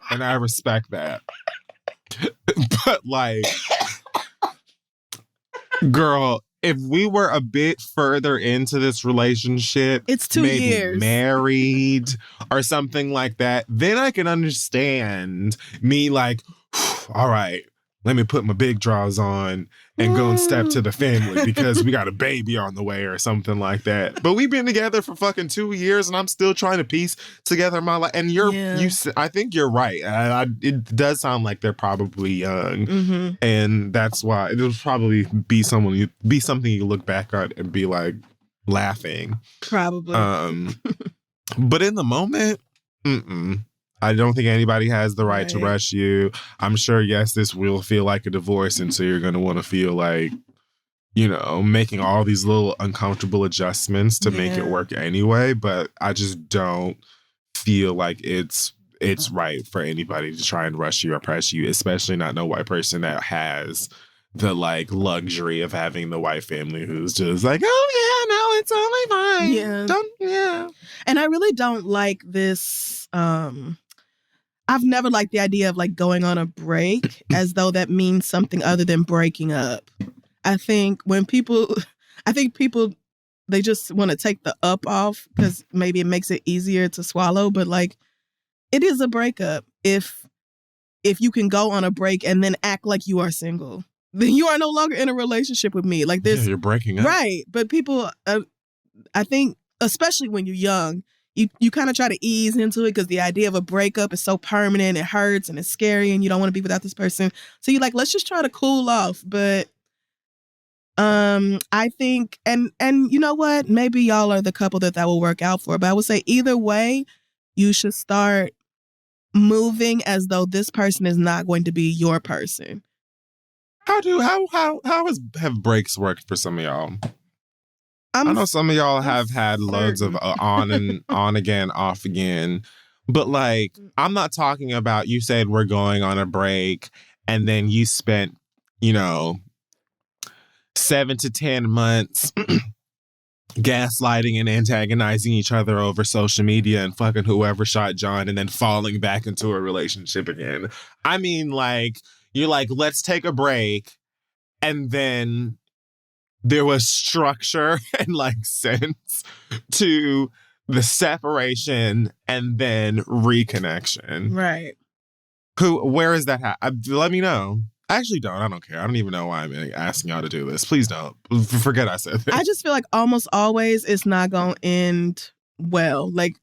Speaker 1: And I respect that. But like, girl, if we were a bit further into this relationship,
Speaker 2: it's 2
Speaker 1: maybe
Speaker 2: years,
Speaker 1: married or something like that, then I can understand me like, all right, let me put my big draws on and go and step to the family because we got a baby on the way or something like that. But we've been together for fucking 2 years and I'm still trying to piece together my life. And I think you're right. It does sound like they're probably young. And that's why it'll probably be something you look back at and be like laughing.
Speaker 2: Probably.
Speaker 1: But in the moment, I don't think anybody has the right to rush you. I'm sure, yes, this will feel like a divorce. And so you're going to want to feel like, making all these little uncomfortable adjustments to make it work anyway. But I just don't feel like it's right for anybody to try and rush you or press you, especially not no white person that has the like luxury of having the white family who's just like, oh yeah, no, it's only fine.
Speaker 2: And I really don't like this. I've never liked the idea of like going on a break as though that means something other than breaking up. I think people, they just want to take the up off because maybe it makes it easier to swallow. But like, it is a breakup. If you can go on a break and then act like you are single, then you are no longer in a relationship with me. Like this,
Speaker 1: you're breaking up,
Speaker 2: right? But people, I think, especially when you're young, you kind of try to ease into it because the idea of a breakup is so permanent, it hurts and it's scary, and you don't want to be without this person. So you're like, let's just try to cool off. But I think, and you know what? Maybe y'all are the couple that will work out for. But I would say either way, you should start moving as though this person is not going to be your person.
Speaker 1: How have breaks worked for some of y'all? I know some of y'all have had loads of on again, off again. But like, I'm not talking about you said we're going on a break and then you spent, 7 to 10 months gaslighting and antagonizing each other over social media and fucking whoever shot John and then falling back into a relationship again. I mean, like, you're like, let's take a break. And then there was structure and like sense to the separation and then reconnection.
Speaker 2: Right.
Speaker 1: Where is that let me know. I actually don't. I don't care. I don't even know why I'm asking y'all to do this. Please don't. Forget I said that.
Speaker 2: I just feel like almost always it's not going to end well. Like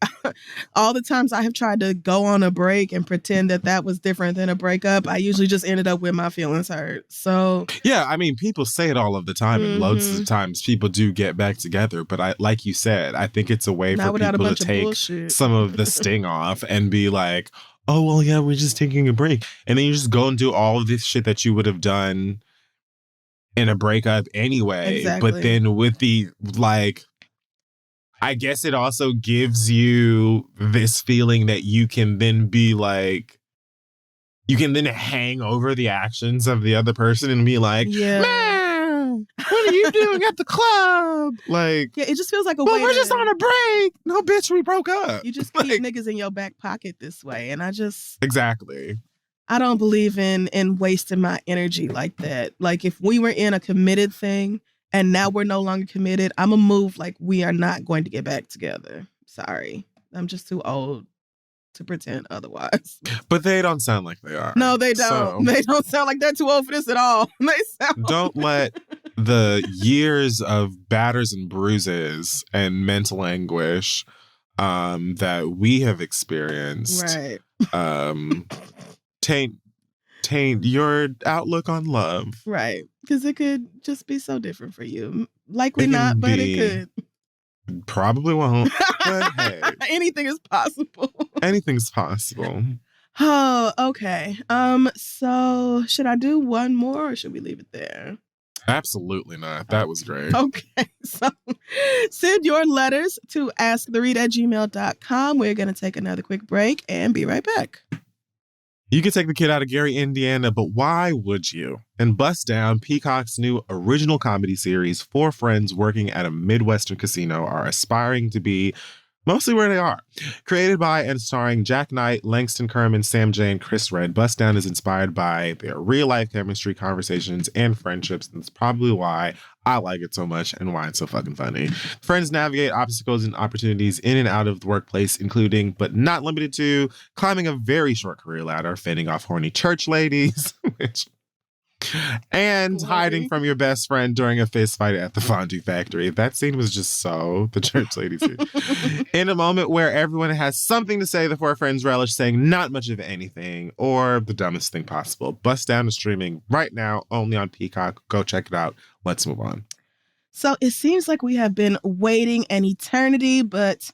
Speaker 2: all the times I have tried to go on a break and pretend that was different than a breakup, I usually just ended up with my feelings hurt. So
Speaker 1: yeah, I mean, people say it all of the time, and loads of times people do get back together. But like you said, I think it's a way for people to take some of the sting off and be like, oh, well, yeah, we're just taking a break. And then you just go and do all of this shit that you would have done in a breakup anyway.
Speaker 2: Exactly.
Speaker 1: But then with the, like, I guess it also gives you this feeling that you can then be like, you can then hang over the actions of the other person and be like, man, what are you doing at the club? Like,
Speaker 2: yeah, it just feels like a way.
Speaker 1: We're just on a break. No, bitch, we broke up.
Speaker 2: You just keep niggas in your back pocket this way. And I just.
Speaker 1: Exactly.
Speaker 2: I don't believe in wasting my energy like that. Like if we were in a committed thing and now we're no longer committed, I'm going to move like we are not going to get back together. Sorry. I'm just too old to pretend otherwise.
Speaker 1: But they don't sound like they are.
Speaker 2: No, they don't. So, they don't sound like they're too old for this at all.
Speaker 1: Don't let the years of batters and bruises and mental anguish that we have experienced taint your outlook on love.
Speaker 2: Right. Because it could just be so different for you. Likely not, but it could.
Speaker 1: Probably won't. But hey.
Speaker 2: Anything is possible.
Speaker 1: Anything's possible.
Speaker 2: Oh, okay. So should I do one more or should we leave it there?
Speaker 1: Absolutely not. That was great.
Speaker 2: Okay. So send your letters to asktheread@gmail.com. We're going to take another quick break and be right back.
Speaker 1: You could take the kid out of Gary, Indiana, but why would you? And Bust Down, Peacock's new original comedy series, 4 friends working at a Midwestern casino are aspiring to be mostly where they are. Created by and starring Jack Knight, Langston Kerman, Sam Jay, and Chris Redd, Bust Down is inspired by their real-life chemistry, conversations, and friendships. And it's probably why I like it so much and why it's so fucking funny. Friends navigate obstacles and opportunities in and out of the workplace, including, but not limited to, climbing a very short career ladder, fending off horny church ladies, and hiding from your best friend during a fist fight at the fondue factory. That scene was just so the church lady scene. In a moment where everyone has something to say, the 4 friends relish saying not much of anything or the dumbest thing possible. Bust Down is streaming right now, only on Peacock. Go check it out. Let's move on.
Speaker 2: So it seems like we have been waiting an eternity, but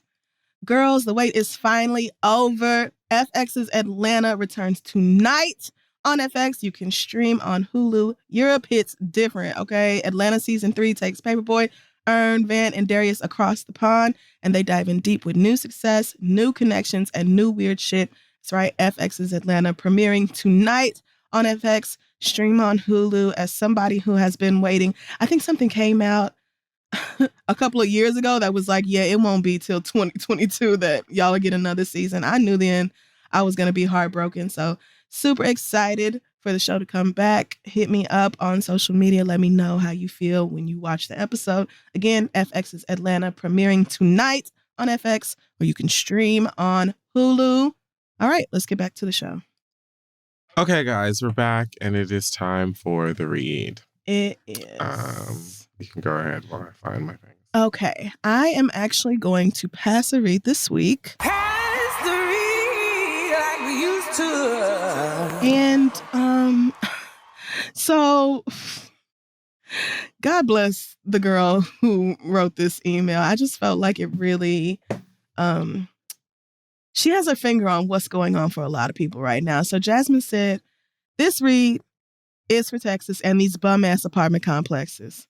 Speaker 2: girls, the wait is finally over. FX's Atlanta returns tonight. On FX, you can stream on Hulu. Europe hits different, okay? Atlanta Season 3 takes Paperboy, Earn, Van, and Darius across the pond, and they dive in deep with new success, new connections, and new weird shit. That's right, FX's Atlanta premiering tonight on FX. Stream on Hulu. As somebody who has been waiting, I think something came out a couple of years ago that was like, yeah, it won't be till 2022 that y'all will get another season. I knew then I was going to be heartbroken, so super excited for the show to come back. Hit me up on social media. Let me know how you feel when you watch the episode. Again, FX's Atlanta premiering tonight on FX, where you can stream on Hulu. All right, let's get back to the show.
Speaker 1: Okay, guys, we're back, and it is time for the read.
Speaker 2: It is.
Speaker 1: You can go ahead while I find my things.
Speaker 2: Okay, I am actually going to pass a read this week.
Speaker 3: Pass the read like we used to.
Speaker 2: And so God bless the girl who wrote this email. I just felt like it really she has her finger on what's going on for a lot of people right now. So Jasmine said, this read is for Texas and these bum-ass apartment complexes.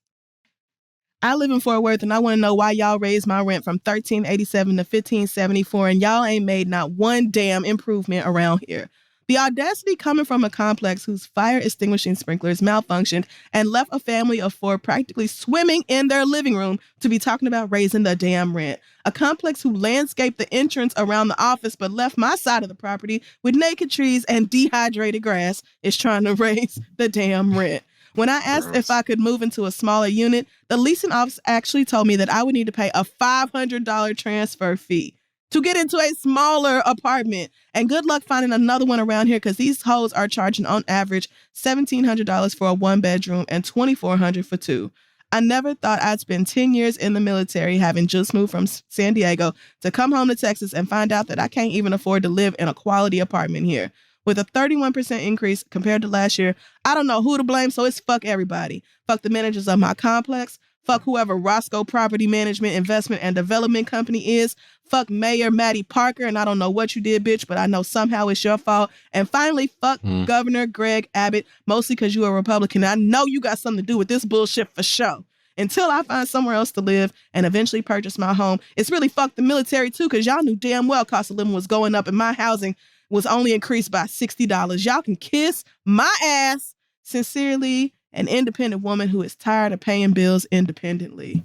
Speaker 2: I live in Fort Worth and I want to know why y'all raised my rent from $13.87 to $15.74 and y'all ain't made not one damn improvement around here. The audacity coming from a complex whose fire extinguishing sprinklers malfunctioned and left a family of 4 practically swimming in their living room to be talking about raising the damn rent. A complex who landscaped the entrance around the office but left my side of the property with naked trees and dehydrated grass is trying to raise the damn rent. When I asked if I could move into a smaller unit, the leasing office actually told me that I would need to pay a $500 transfer fee. to get into a smaller apartment. And good luck finding another one around here because these hoes are charging on average $1,700 for a 1-bedroom and $2,400 for 2. I never thought I'd spend 10 years in the military having just moved from San Diego to come home to Texas and find out that I can't even afford to live in a quality apartment here. With a 31% increase compared to last year, I don't know who to blame, so it's fuck everybody. Fuck the managers of my complex. Fuck whoever Roscoe Property Management Investment and Development Company is. Fuck Mayor Maddie Parker, and I don't know what you did, bitch, but I know somehow it's your fault. And finally, fuck Governor Greg Abbott, mostly because you're a Republican. I know you got something to do with this bullshit for sure. Until I find somewhere else to live and eventually purchase my home. It's really fuck the military, too, because y'all knew damn well cost of living was going up and my housing was only increased by $60. Y'all can kiss my ass. Sincerely, an independent woman who is tired of paying bills independently.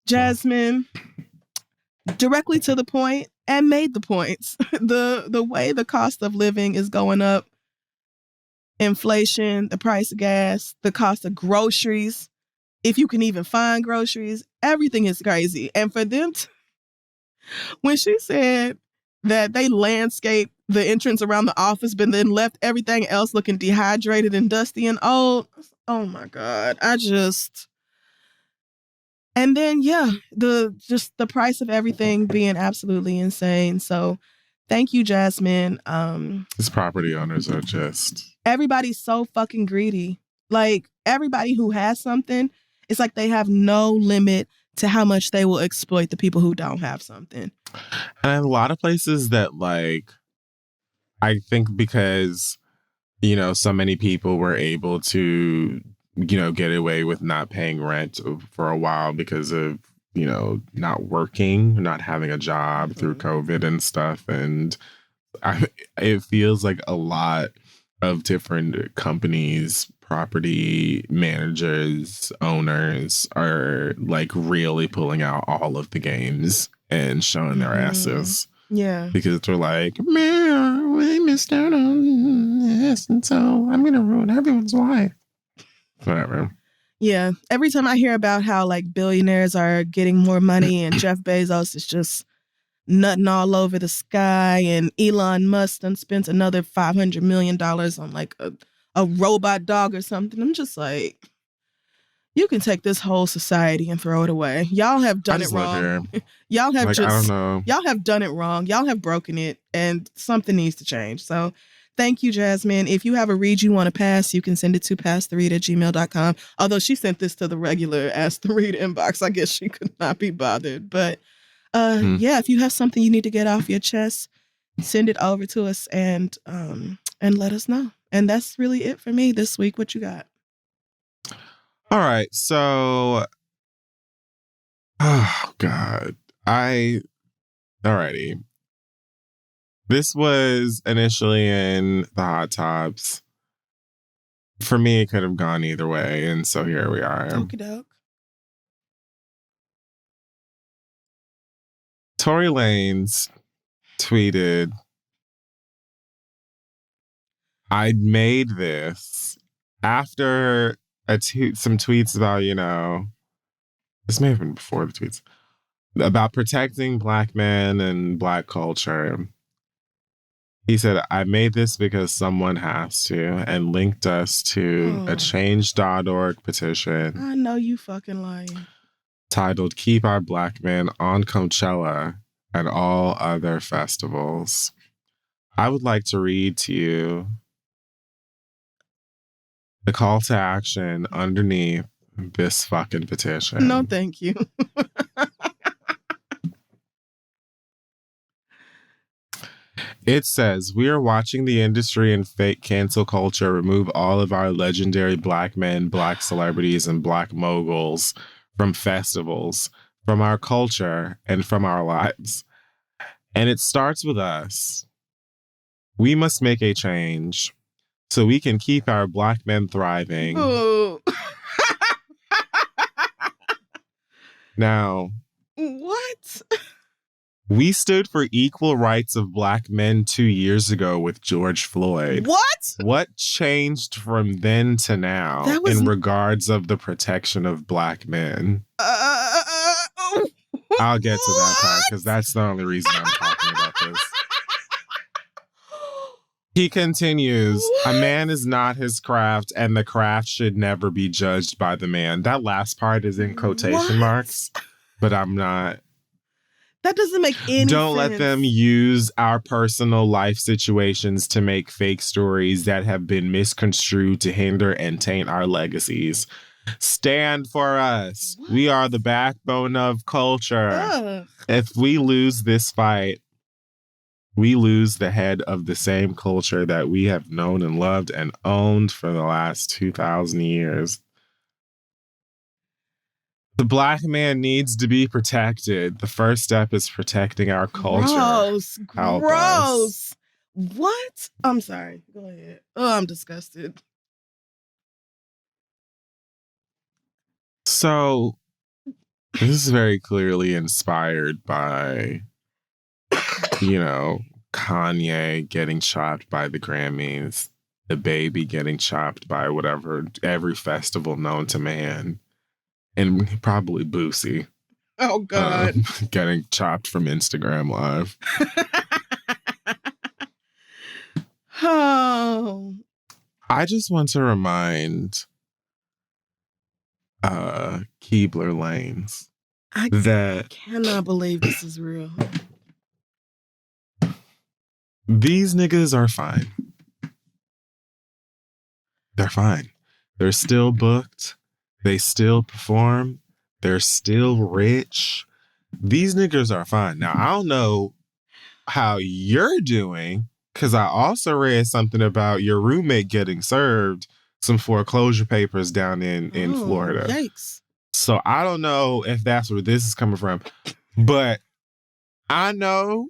Speaker 2: Jasmine, directly to the point and made the points. The way the cost of living is going up, inflation, the price of gas, the cost of groceries, if you can even find groceries, everything is crazy. And for them, when she said that they landscaped the entrance around the office, but then left everything else looking dehydrated and dusty and old. Oh my God. And then, yeah, the price of everything being absolutely insane. So thank you, Jasmine.
Speaker 1: These property owners are just...
Speaker 2: Everybody's so fucking greedy. Like, everybody who has something, it's like they have no limit to how much they will exploit the people who don't have something.
Speaker 1: And a lot of places that, like, I think because, you know, so many people were able to, you know, get away with not paying rent for a while because of, you know, not working, not having a job through COVID and stuff. And it feels like a lot of different companies, property managers, owners are like really pulling out all of the games and showing their asses.
Speaker 2: Yeah.
Speaker 1: Because they're like, man, we missed out on this, and so I'm going to ruin everyone's life. Whatever.
Speaker 2: Yeah. Every time I hear about how like billionaires are getting more money and Jeff Bezos is just nutting all over the sky and Elon Musk done spent another $500 million on like a robot dog or something. I'm just like, you can take this whole society and throw it away. Y'all have done it wrong. Y'all have
Speaker 1: I don't know.
Speaker 2: Y'all have done it wrong. Y'all have broken it and something needs to change. So thank you, Jasmine. If you have a read you want to pass, you can send it to passtheread@gmail.com. Although she sent this to the regular Ask the Read inbox. I guess she could not be bothered. But yeah, if you have something you need to get off your chest, send it over to us and let us know. And that's really it for me this week. What you got?
Speaker 1: All right. So, oh, God. Alrighty. This was initially in the hot tops. For me, it could have gone either way. And so here we are.
Speaker 2: Okie doke.
Speaker 1: Tory Lanez tweeted, I made this after some tweets about, you know, this may have been before the tweets, about protecting Black men and Black culture. He said, I made this because someone has to, and linked us to a change.org petition.
Speaker 2: I know you fucking lying.
Speaker 1: Titled Keep Our Black Men on Coachella and All Other Festivals. I would like to read to you the call to action underneath this fucking petition.
Speaker 2: No, thank you.
Speaker 1: It says, we are watching the industry and fake cancel culture remove all of our legendary Black men, Black celebrities, and Black moguls from festivals, from our culture, and from our lives. And it starts with us. We must make a change so we can keep our Black men thriving.
Speaker 2: Oh.
Speaker 1: Now,
Speaker 2: what?
Speaker 1: We stood for equal rights of Black men 2 years ago with George Floyd.
Speaker 2: What?
Speaker 1: What changed from then to now in regards of the protection of Black men? I'll get to that part because that's the only reason I'm talking about this. He continues, a man is not his craft, and the craft should never be judged by the man. That last part is in quotation marks, but I'm not.
Speaker 2: That doesn't make any sense.
Speaker 1: Don't let them use our personal life situations to make fake stories that have been misconstrued to hinder and taint our legacies. Stand for us. What? We are the backbone of culture. Ugh. If we lose this fight, we lose the head of the same culture that we have known and loved and owned for the last 2,000 years. The Black man needs to be protected. The first step is protecting our culture.
Speaker 2: Gross. What? I'm sorry. Go ahead. Oh, I'm disgusted.
Speaker 1: So, this is very clearly inspired by, Kanye getting chopped by the Grammys, the baby getting chopped by whatever, every festival known to man. And probably Boosie.
Speaker 2: Oh, God.
Speaker 1: Getting chopped from Instagram Live.
Speaker 2: Oh.
Speaker 1: I just want to remind Keebler Lanes that
Speaker 2: cannot believe this is real.
Speaker 1: These niggas are fine. They're fine. They're still booked. They still perform. They're still rich. These niggas are fine. Now, I don't know how you're doing, because I also read something about your roommate getting served some foreclosure papers down in Florida.
Speaker 2: Yikes.
Speaker 1: So I don't know if that's where this is coming from. But I know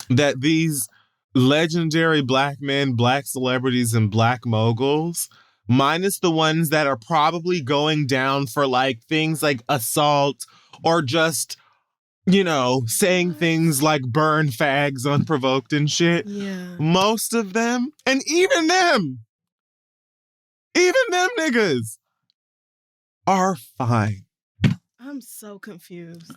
Speaker 1: that these legendary Black men, Black celebrities, and Black moguls, minus the ones that are probably going down for like things like assault or just, saying things like burn fags unprovoked and shit.
Speaker 2: Yeah.
Speaker 1: Most of them, and even them niggas are fine.
Speaker 2: I'm so confused.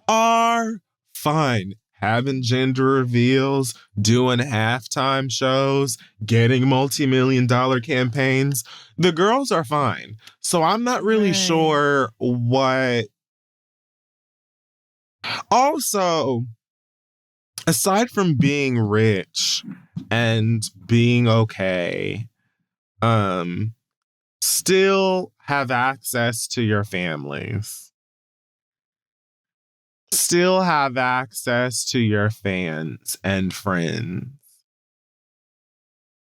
Speaker 1: Are fine. Having gender reveals, doing halftime shows, getting multi-million-dollar campaigns. The girls are fine. So I'm not really sure what... Also, aside from being rich and being okay, still have access to your families. Still have access to your fans and friends.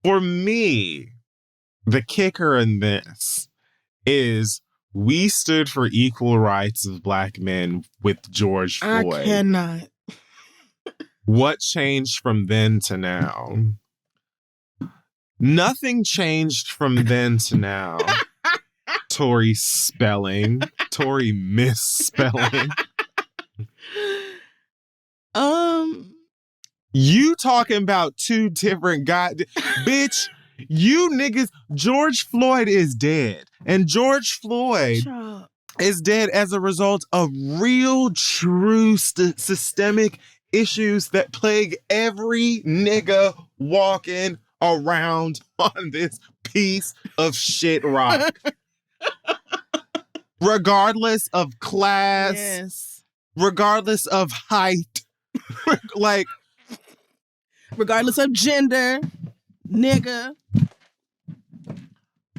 Speaker 1: For me, the kicker in this is we stood for equal rights of Black men with George Floyd.
Speaker 2: I cannot.
Speaker 1: What changed from then to now? Nothing changed from then to now. Tory misspelling. You talking about two different guys. Bitch, you niggas, George Floyd is dead. And George Floyd is dead as a result of real, true, systemic issues that plague every nigga walking around on this piece of shit rock. Regardless of class,
Speaker 2: yes.
Speaker 1: Regardless of height, like,
Speaker 2: regardless of gender, nigga.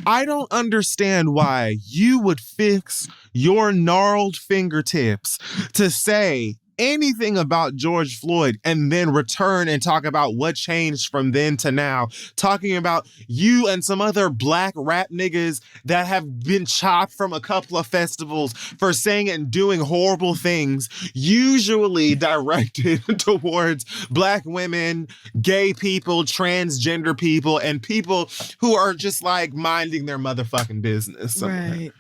Speaker 1: I don't understand why you would fix your gnarled fingertips to say anything about George Floyd and then return and talk about what changed from then to now, talking about you and some other Black rap niggas that have been chopped from a couple of festivals for saying and doing horrible things, usually directed towards Black women, gay people, transgender people, and people who are just like minding their motherfucking business.
Speaker 2: Right.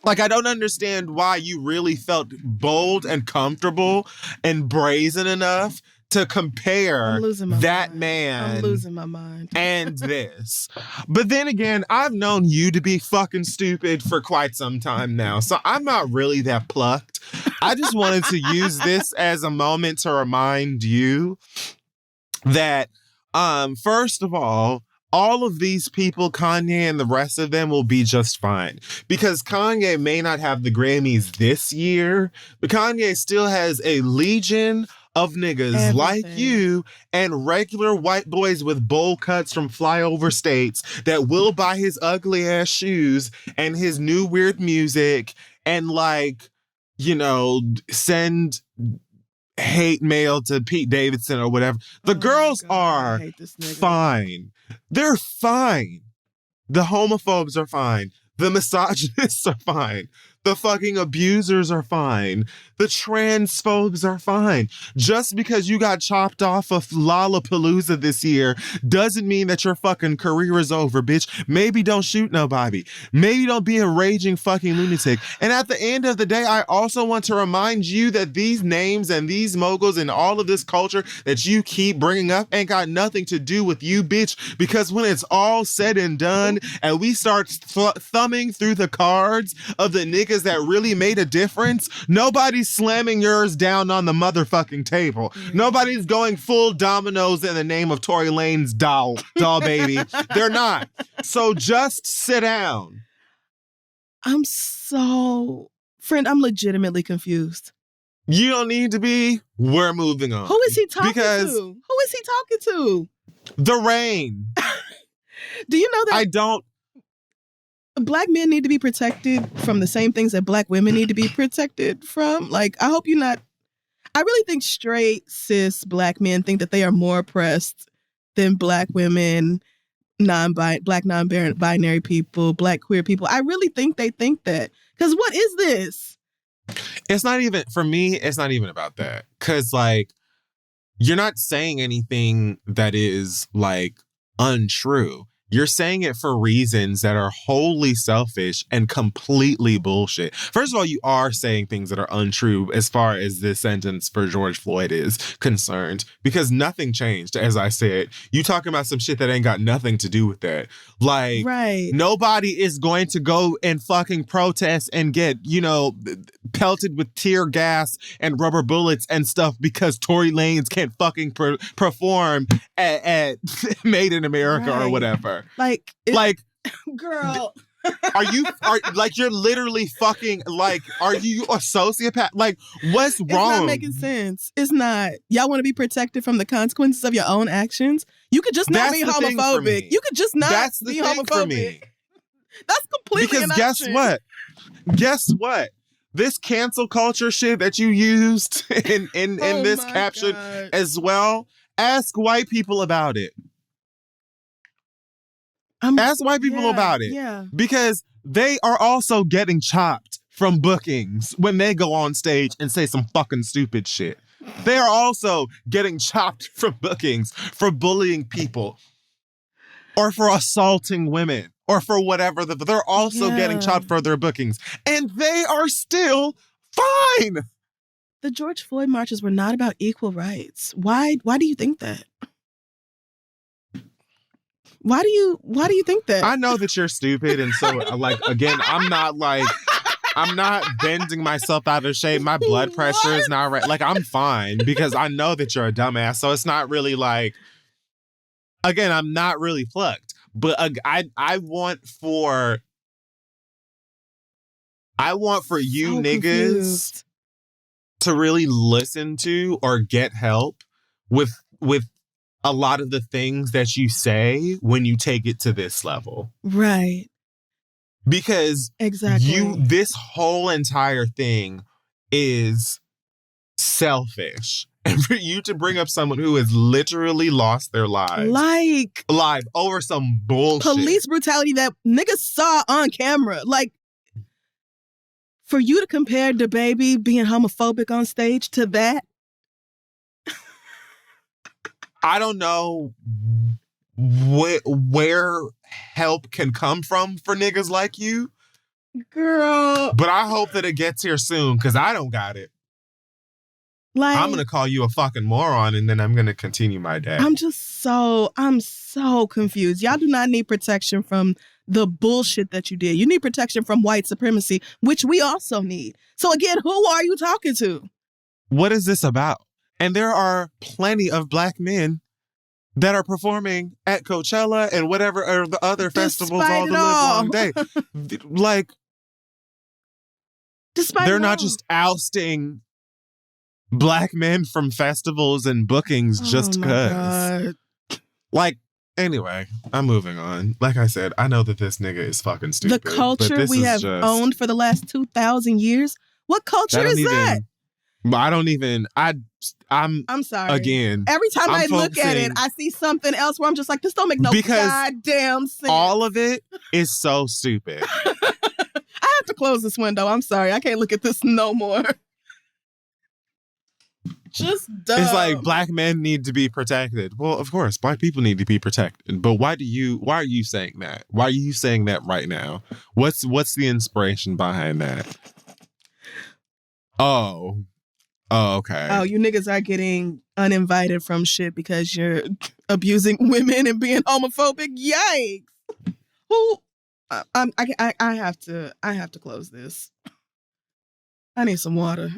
Speaker 1: Like, I don't understand why you really felt bold and comfortable and brazen enough to compare
Speaker 2: I'm losing my
Speaker 1: that
Speaker 2: mind.
Speaker 1: man
Speaker 2: I'm losing my mind.
Speaker 1: and this. But then again, I've known you to be fucking stupid for quite some time now. So I'm not really that plucked. I just wanted to use this as a moment to remind you that, first of all of these people, Kanye and the rest of them, will be just fine. Because Kanye may not have the Grammys this year, but Kanye still has a legion of niggas like you and regular white boys with bowl cuts from flyover states that will buy his ugly ass shoes and his new weird music and, like, you know, send hate mail to Pete Davidson or whatever. The girls are fine. They're fine. The homophobes are fine. The misogynists are fine. The fucking abusers are fine. The transphobes are fine. Just because you got chopped off of Lollapalooza this year doesn't mean that your fucking career is over, bitch. Maybe don't shoot nobody. Maybe don't be a raging fucking lunatic. And at the end of the day, I also want to remind you that these names and these moguls and all of this culture that you keep bringing up ain't got nothing to do with you, bitch. Because when it's all said and done and we start thumbing through the cards of the niggas that really made a difference, nobody's slamming yours down on the motherfucking table. Nobody's going full dominoes in the name of Tory Lanez doll baby. They're not. So just sit down.
Speaker 2: Friend, I'm legitimately confused.
Speaker 1: You don't need to be. We're moving on.
Speaker 2: Who is he talking to? Who is he talking to?
Speaker 1: The rain.
Speaker 2: Do you know that?
Speaker 1: I don't.
Speaker 2: Black men need to be protected from the same things that black women need to be protected from. Like, I hope you're not. I really think straight, cis black men think that they are more oppressed than black women, black non-binary people, black queer people. I really think they think that. Because what is this?
Speaker 1: It's not even, for me, it's not even about that. Because, like, you're not saying anything that is, like, untrue. You're saying it for reasons that are wholly selfish and completely bullshit. First of all, you are saying things that are untrue as far as this sentence for George Floyd is concerned, because nothing changed, as I said. You talking about some shit that ain't got nothing to do with that. Like, nobody is going to go and fucking protest and get, you know, pelted with tear gas and rubber bullets and stuff because Tory Lanez can't fucking perform at Made in America or whatever.
Speaker 2: Like, girl,
Speaker 1: you're literally fucking, like, are you a sociopath? Like, what's wrong? It's
Speaker 2: not making sense. It's not. Y'all want to be protected from the consequences of your own actions? You could just not be homophobic. You could just not be homophobic. That's completely an option.
Speaker 1: Guess what? This cancel culture shit that you used in this caption as well, ask white people about it. Ask white people about it.
Speaker 2: Yeah.
Speaker 1: Because they are also getting chopped from bookings when they go on stage and say some fucking stupid shit. They are also getting chopped from bookings for bullying people or for assaulting women or for whatever. They're also getting chopped for their bookings. And they are still fine.
Speaker 2: The George Floyd marches were not about equal rights. Why do you think that? Why do you think that?
Speaker 1: I know that you're stupid, and so, like, again, I'm not bending myself out of shape. My blood pressure is not right. Like, I'm fine because I know that you're a dumbass. So it's not really like, again, I'm not really plucked. But I want for you
Speaker 2: so
Speaker 1: niggas
Speaker 2: confused.
Speaker 1: to really listen to or get help with a lot of the things that you say when you take it to this level.
Speaker 2: Right.
Speaker 1: Because this whole entire thing is selfish. And for you to bring up someone who has literally lost their lives. Live over some bullshit.
Speaker 2: Police brutality that niggas saw on camera. Like, for you to compare DaBaby being homophobic on stage to that.
Speaker 1: I don't know where help can come from for niggas like you.
Speaker 2: Girl.
Speaker 1: But I hope that it gets here soon, because I don't got it.
Speaker 2: Like,
Speaker 1: I'm going to call you a fucking moron and then I'm going to continue my day.
Speaker 2: I'm so confused. Y'all do not need protection from the bullshit that you did. You need protection from white supremacy, which we also need. So again, who are you talking to?
Speaker 1: What is this about? And there are plenty of black men that are performing at Coachella and whatever or the other festivals all the live long day. Like, they're not just ousting black men from festivals and bookings just because. Like, anyway, I'm moving on. Like I said, I know that this nigga is fucking stupid.
Speaker 2: The culture we have owned for the last 2,000 years. What culture is that?
Speaker 1: I'm sorry. Again,
Speaker 2: every time I look at it, I see something else where I'm just like, this don't make no goddamn sense.
Speaker 1: All of it is so stupid.
Speaker 2: I have to close this window. I'm sorry. I can't look at this no more. Just dumb.
Speaker 1: It's like black men need to be protected. Well, of course, black people need to be protected. But why are you saying that? Why are you saying that right now? What's the inspiration behind that? Oh, okay.
Speaker 2: Oh, you niggas are getting uninvited from shit because you're abusing women and being homophobic. Yikes! Who? I have to close this. I need some water.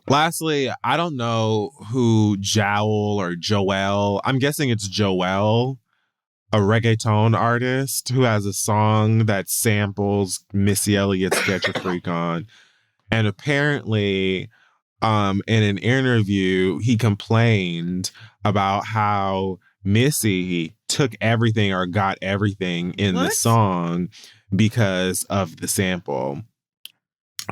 Speaker 1: Lastly, I don't know who Joel or Joel. I'm guessing it's Joel, a reggaeton artist who has a song that samples Missy Elliott's "Get Your Freak On." And apparently, in an interview, he complained about how Missy took everything or got everything in the song because of the sample.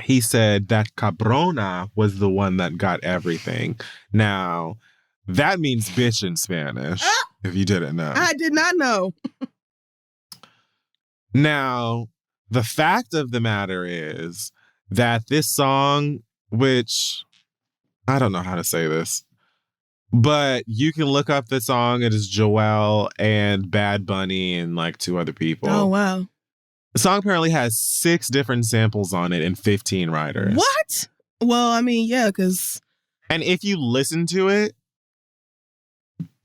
Speaker 1: He said that Cabrona was the one that got everything. Now, that means bitch in Spanish, if you didn't know.
Speaker 2: I did not know.
Speaker 1: Now, the fact of the matter is that this song, which I don't know how to say this, but you can look up the song. It is Joel and Bad Bunny and like 2 other people.
Speaker 2: Oh, wow.
Speaker 1: The song apparently has 6 different samples on it and 15 writers.
Speaker 2: What? Well, I mean, yeah, because...
Speaker 1: And if you listen to it...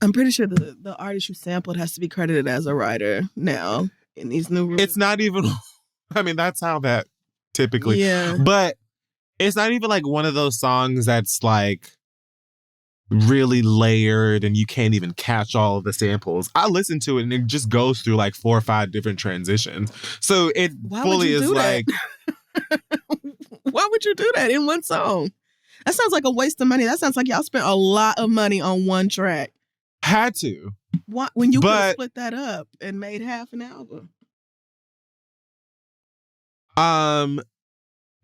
Speaker 2: I'm pretty sure the artist who sampled has to be credited as a writer now in these new rules.
Speaker 1: It's not even... I mean, that's how that typically...
Speaker 2: Yeah.
Speaker 1: But it's not even like one of those songs that's like really layered and you can't even catch all of the samples. I listen to it and it just goes through like 4 or 5 different transitions. So it fully is like...
Speaker 2: Why would you do that in one song? That sounds like a waste of money. That sounds like y'all spent a lot of money on one track.
Speaker 1: Had to.
Speaker 2: Why, when you could have split that up and made half an album.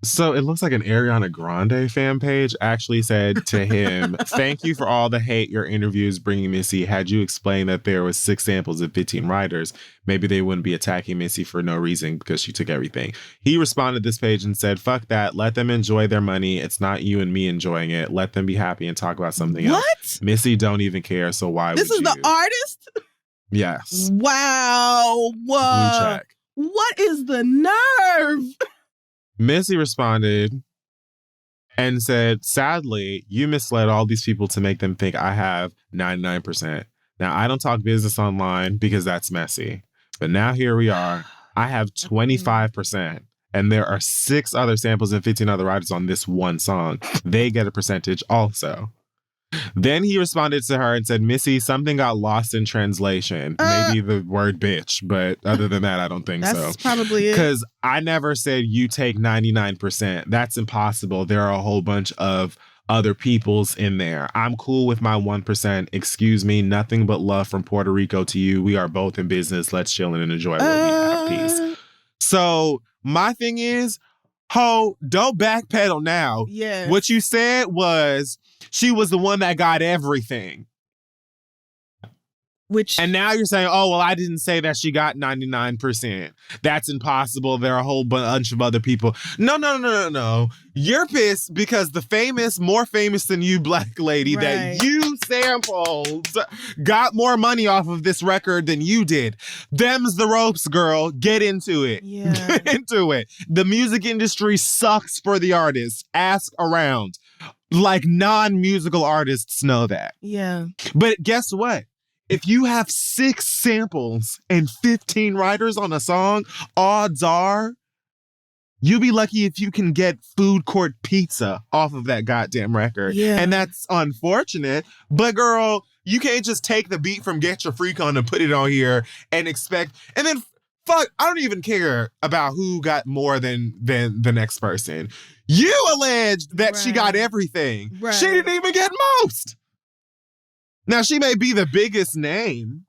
Speaker 1: So it looks like an Ariana Grande fan page actually said to him, "Thank you for all the hate your interviews bringing Missy. Had you explained that there was 6 samples and 15 writers, maybe they wouldn't be attacking Missy for no reason because she took everything." He responded to this page and said, "Fuck that. Let them enjoy their money. It's not you and me enjoying it. Let them be happy and talk about something else. Missy don't even care, so why would you?"
Speaker 2: This is the artist?
Speaker 1: Yes.
Speaker 2: Wow.
Speaker 1: Blue check.
Speaker 2: What is the nerve?
Speaker 1: Missy responded and said, "Sadly, you misled all these people to make them think I have 99%. Now, I don't talk business online because that's messy. But now here we are. I have 25%. And there are 6 other samples and 15 other writers on this one song. They get a percentage also." Then he responded to her and said, "Missy, something got lost in translation. Maybe the word bitch, but other than that, I don't think so."
Speaker 2: That's probably it.
Speaker 1: Because I never said you take 99%. That's impossible. There are a whole bunch of other people's in there. I'm cool with my 1%. Excuse me. Nothing but love from Puerto Rico to you. We are both in business. Let's chill and enjoy what we have. Peace. So my thing is, ho, don't backpedal now.
Speaker 2: Yeah.
Speaker 1: What you said was she was the one that got everything. And now you're saying, oh, well, I didn't say that she got 99%. That's impossible. There are a whole bunch of other people. No. You're pissed because the famous, more famous than you black lady that you samples got more money off of this record than you did. Them's the ropes, girl. Get into it.
Speaker 2: Yeah.
Speaker 1: Get into it. The music industry sucks for the artists. Ask around. Like, non-musical artists know that.
Speaker 2: Yeah.
Speaker 1: But guess what? If you have 6 samples and 15 writers on a song, odds are you'll be lucky if you can get food court pizza off of that goddamn record.
Speaker 2: Yeah.
Speaker 1: And that's unfortunate. But girl, you can't just take the beat from Get Your Freak On and put it on here and expect... And then, fuck, I don't even care about who got more than the next person. You alleged that she got everything.
Speaker 2: Right.
Speaker 1: She didn't even get most. Now, she may be the biggest name.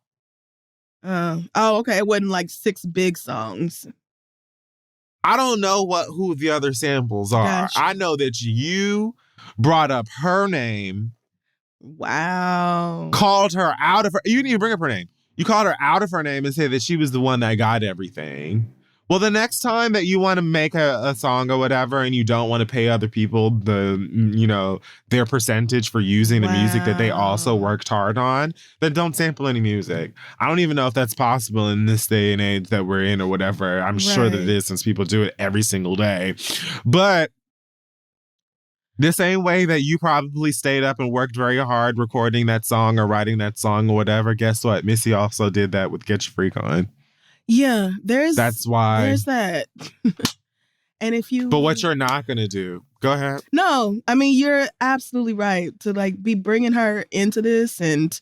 Speaker 2: Okay. It wasn't like 6 big songs.
Speaker 1: I don't know who the other samples are.
Speaker 2: Gotcha.
Speaker 1: I know that you brought up her name.
Speaker 2: Wow.
Speaker 1: Called her out of her... You didn't even bring up her name. You called her out of her name and said that she was the one that got everything. Well, the next time that you want to make a song or whatever and you don't want to pay other people their percentage for using the music that they also worked hard on, then don't sample any music. I don't even know if that's possible in this day and age that we're in or whatever. I'm sure that it is since people do it every single day. But the same way that you probably stayed up and worked very hard recording that song or writing that song or whatever, guess what? Missy also did that with Get Your Freak On.
Speaker 2: Yeah,
Speaker 1: that's why.
Speaker 2: There's that. And if you...
Speaker 1: But what you're not going to do... Go ahead.
Speaker 2: No, I mean, you're absolutely right to like be bringing her into this and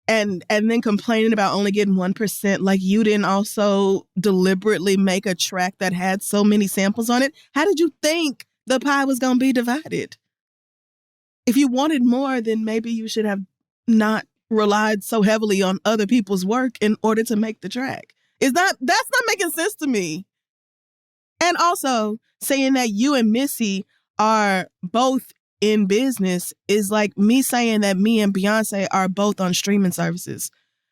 Speaker 2: then complaining about only getting 1%. Like, you didn't also deliberately make a track that had so many samples on it. How did you think the pie was going to be divided? If you wanted more, then maybe you should have not relied so heavily on other people's work in order to make the track. That's not making sense to me. And also saying that you and Missy are both in business is like me saying that me and Beyonce are both on streaming services.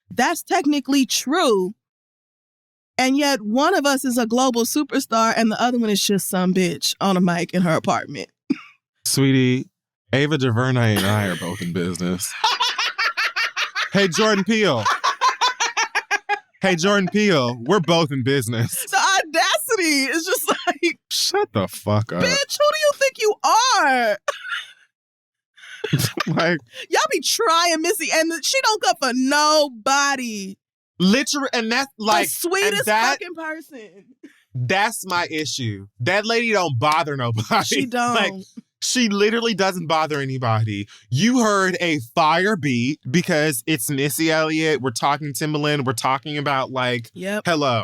Speaker 2: That's technically true. And yet one of us is a global superstar and the other one is just some bitch on a mic in her apartment.
Speaker 1: Sweetie, Ava DuVernay and I are both in business. Hey, Jordan Peele. Hey, Jordan Peele, we're both in business.
Speaker 2: The audacity is just like...
Speaker 1: Shut the fuck up.
Speaker 2: Bitch, who do you think you are?
Speaker 1: Like,
Speaker 2: y'all be trying Missy and she don't come for nobody.
Speaker 1: Literally, and that's like...
Speaker 2: The sweetest fucking person.
Speaker 1: That's my issue. That lady don't bother nobody.
Speaker 2: She don't.
Speaker 1: Like, she literally doesn't bother anybody. You heard a fire beat because it's Missy Elliott. We're talking Timbaland. We're talking about like, hello,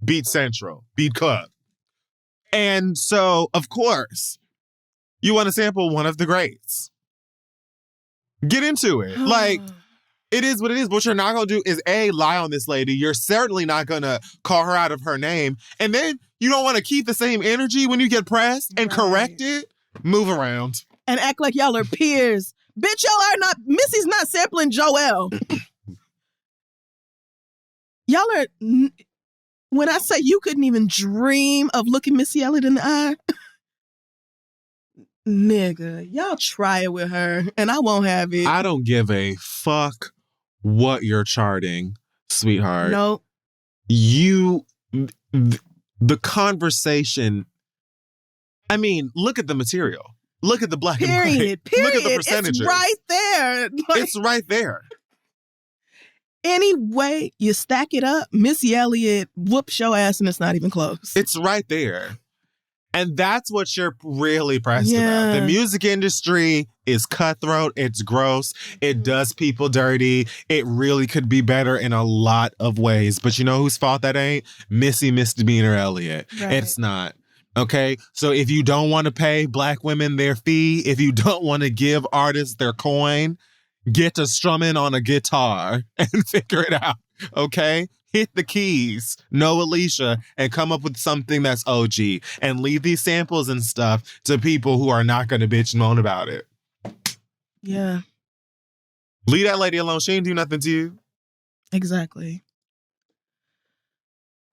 Speaker 1: Beat Central, Beat Club. And so, of course, you want to sample one of the greats. Get into it. Like, it is what it is. What you're not going to do is A, lie on this lady. You're certainly not going to call her out of her name. And then you don't want to keep the same energy when you get pressed and correct it. Move around.
Speaker 2: And act like y'all are peers. Bitch, y'all are not... Missy's not sampling Joel. Y'all are... When I say you couldn't even dream of looking Missy Elliott in the eye... Nigga, y'all try it with her, and I won't have it.
Speaker 1: I don't give a fuck what you're charting, sweetheart.
Speaker 2: No.
Speaker 1: The conversation... I mean, look at the material. Look at the black and white.
Speaker 2: Period.
Speaker 1: Look at the percentages.
Speaker 2: It's right there.
Speaker 1: It's right there.
Speaker 2: Any way you stack it up, Missy Elliott whoops your ass and it's not even close.
Speaker 1: It's right there. And that's what you're really pressed about. The music industry is cutthroat. It's gross. It does people dirty. It really could be better in a lot of ways. But you know whose fault that ain't? Missy Misdemeanor Elliott. Right. It's not. Okay, so if you don't want to pay black women their fee, if you don't want to give artists their coin, get to strumming on a guitar and figure it out, okay? Hit the keys, no Alicia, and come up with something that's OG. And leave these samples and stuff to people who are not going to bitch and moan about it.
Speaker 2: Yeah.
Speaker 1: Leave that lady alone. She ain't do nothing to you.
Speaker 2: Exactly.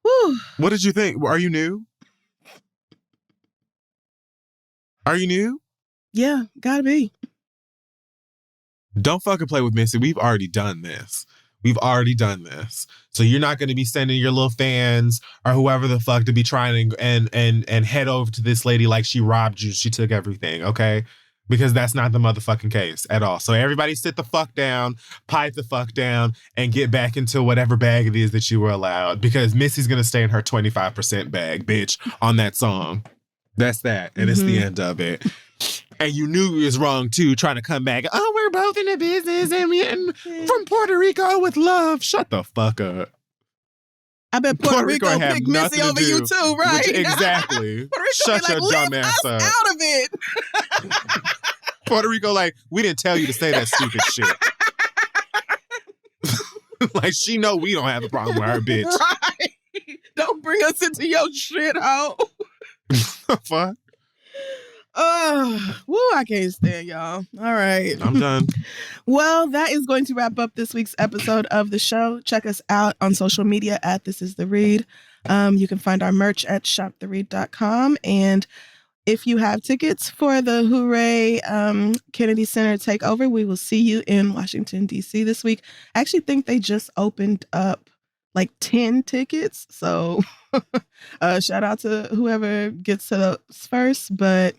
Speaker 2: Whew.
Speaker 1: What did you think? Are you new? Are you new?
Speaker 2: Yeah, gotta be.
Speaker 1: Don't fucking play with Missy. We've already done this. So you're not going to be sending your little fans or whoever the fuck to be trying to and head over to this lady like she robbed you. She took everything, okay? Because that's not the motherfucking case at all. So everybody sit the fuck down, pipe the fuck down, and get back into whatever bag it is that you were allowed. Because Missy's going to stay in her 25% bag, bitch, on that song. That's that. And it's the end of it. And you knew it was wrong, too, trying to come back. Oh, we're both in the business and from Puerto Rico with love. Shut the fuck up.
Speaker 2: I bet Puerto Rico picked Missy over you, too, right?
Speaker 1: Exactly. Shut your dumb ass up.
Speaker 2: Out of it.
Speaker 1: Puerto Rico, like, we didn't tell you to say that stupid shit. Like, she know we don't have a problem with her, bitch.
Speaker 2: Right. Don't bring us into your shit, ho.
Speaker 1: Fuck.
Speaker 2: Woo, I can't stand y'all. All right.
Speaker 1: I'm done.
Speaker 2: Well, that is going to wrap up this week's episode of the show. Check us out on social media at This Is The Read. You can find our merch at shoptheread.com. And if you have tickets for the Hooray Kennedy Center Takeover, we will see you in Washington, D.C. this week. I actually think they just opened up like 10 tickets. So shout out to whoever gets to those first. But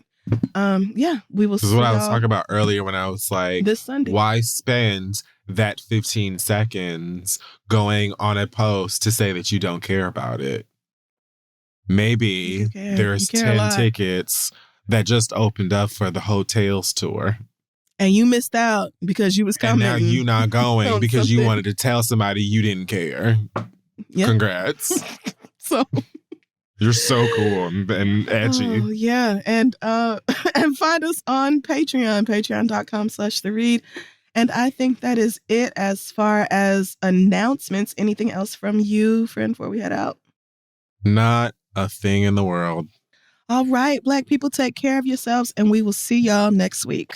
Speaker 2: yeah, we will see.
Speaker 1: This is what I was talking about earlier when I was like,
Speaker 2: this Sunday.
Speaker 1: Why spend that 15 seconds going on a post to say that you don't care about it? Maybe there's 10 tickets that just opened up for the Hotels tour.
Speaker 2: And you missed out because you was coming.
Speaker 1: And now you not going because you wanted to tell somebody you didn't care. Yep. Congrats.
Speaker 2: So
Speaker 1: you're so cool and edgy.
Speaker 2: Oh, yeah. And find us on Patreon, patreon.com/theread. And I think that is it as far as announcements. Anything else from you, friend, before we head out?
Speaker 1: Not a thing in the world.
Speaker 2: All right, Black people, take care of yourselves, and we will see y'all next week.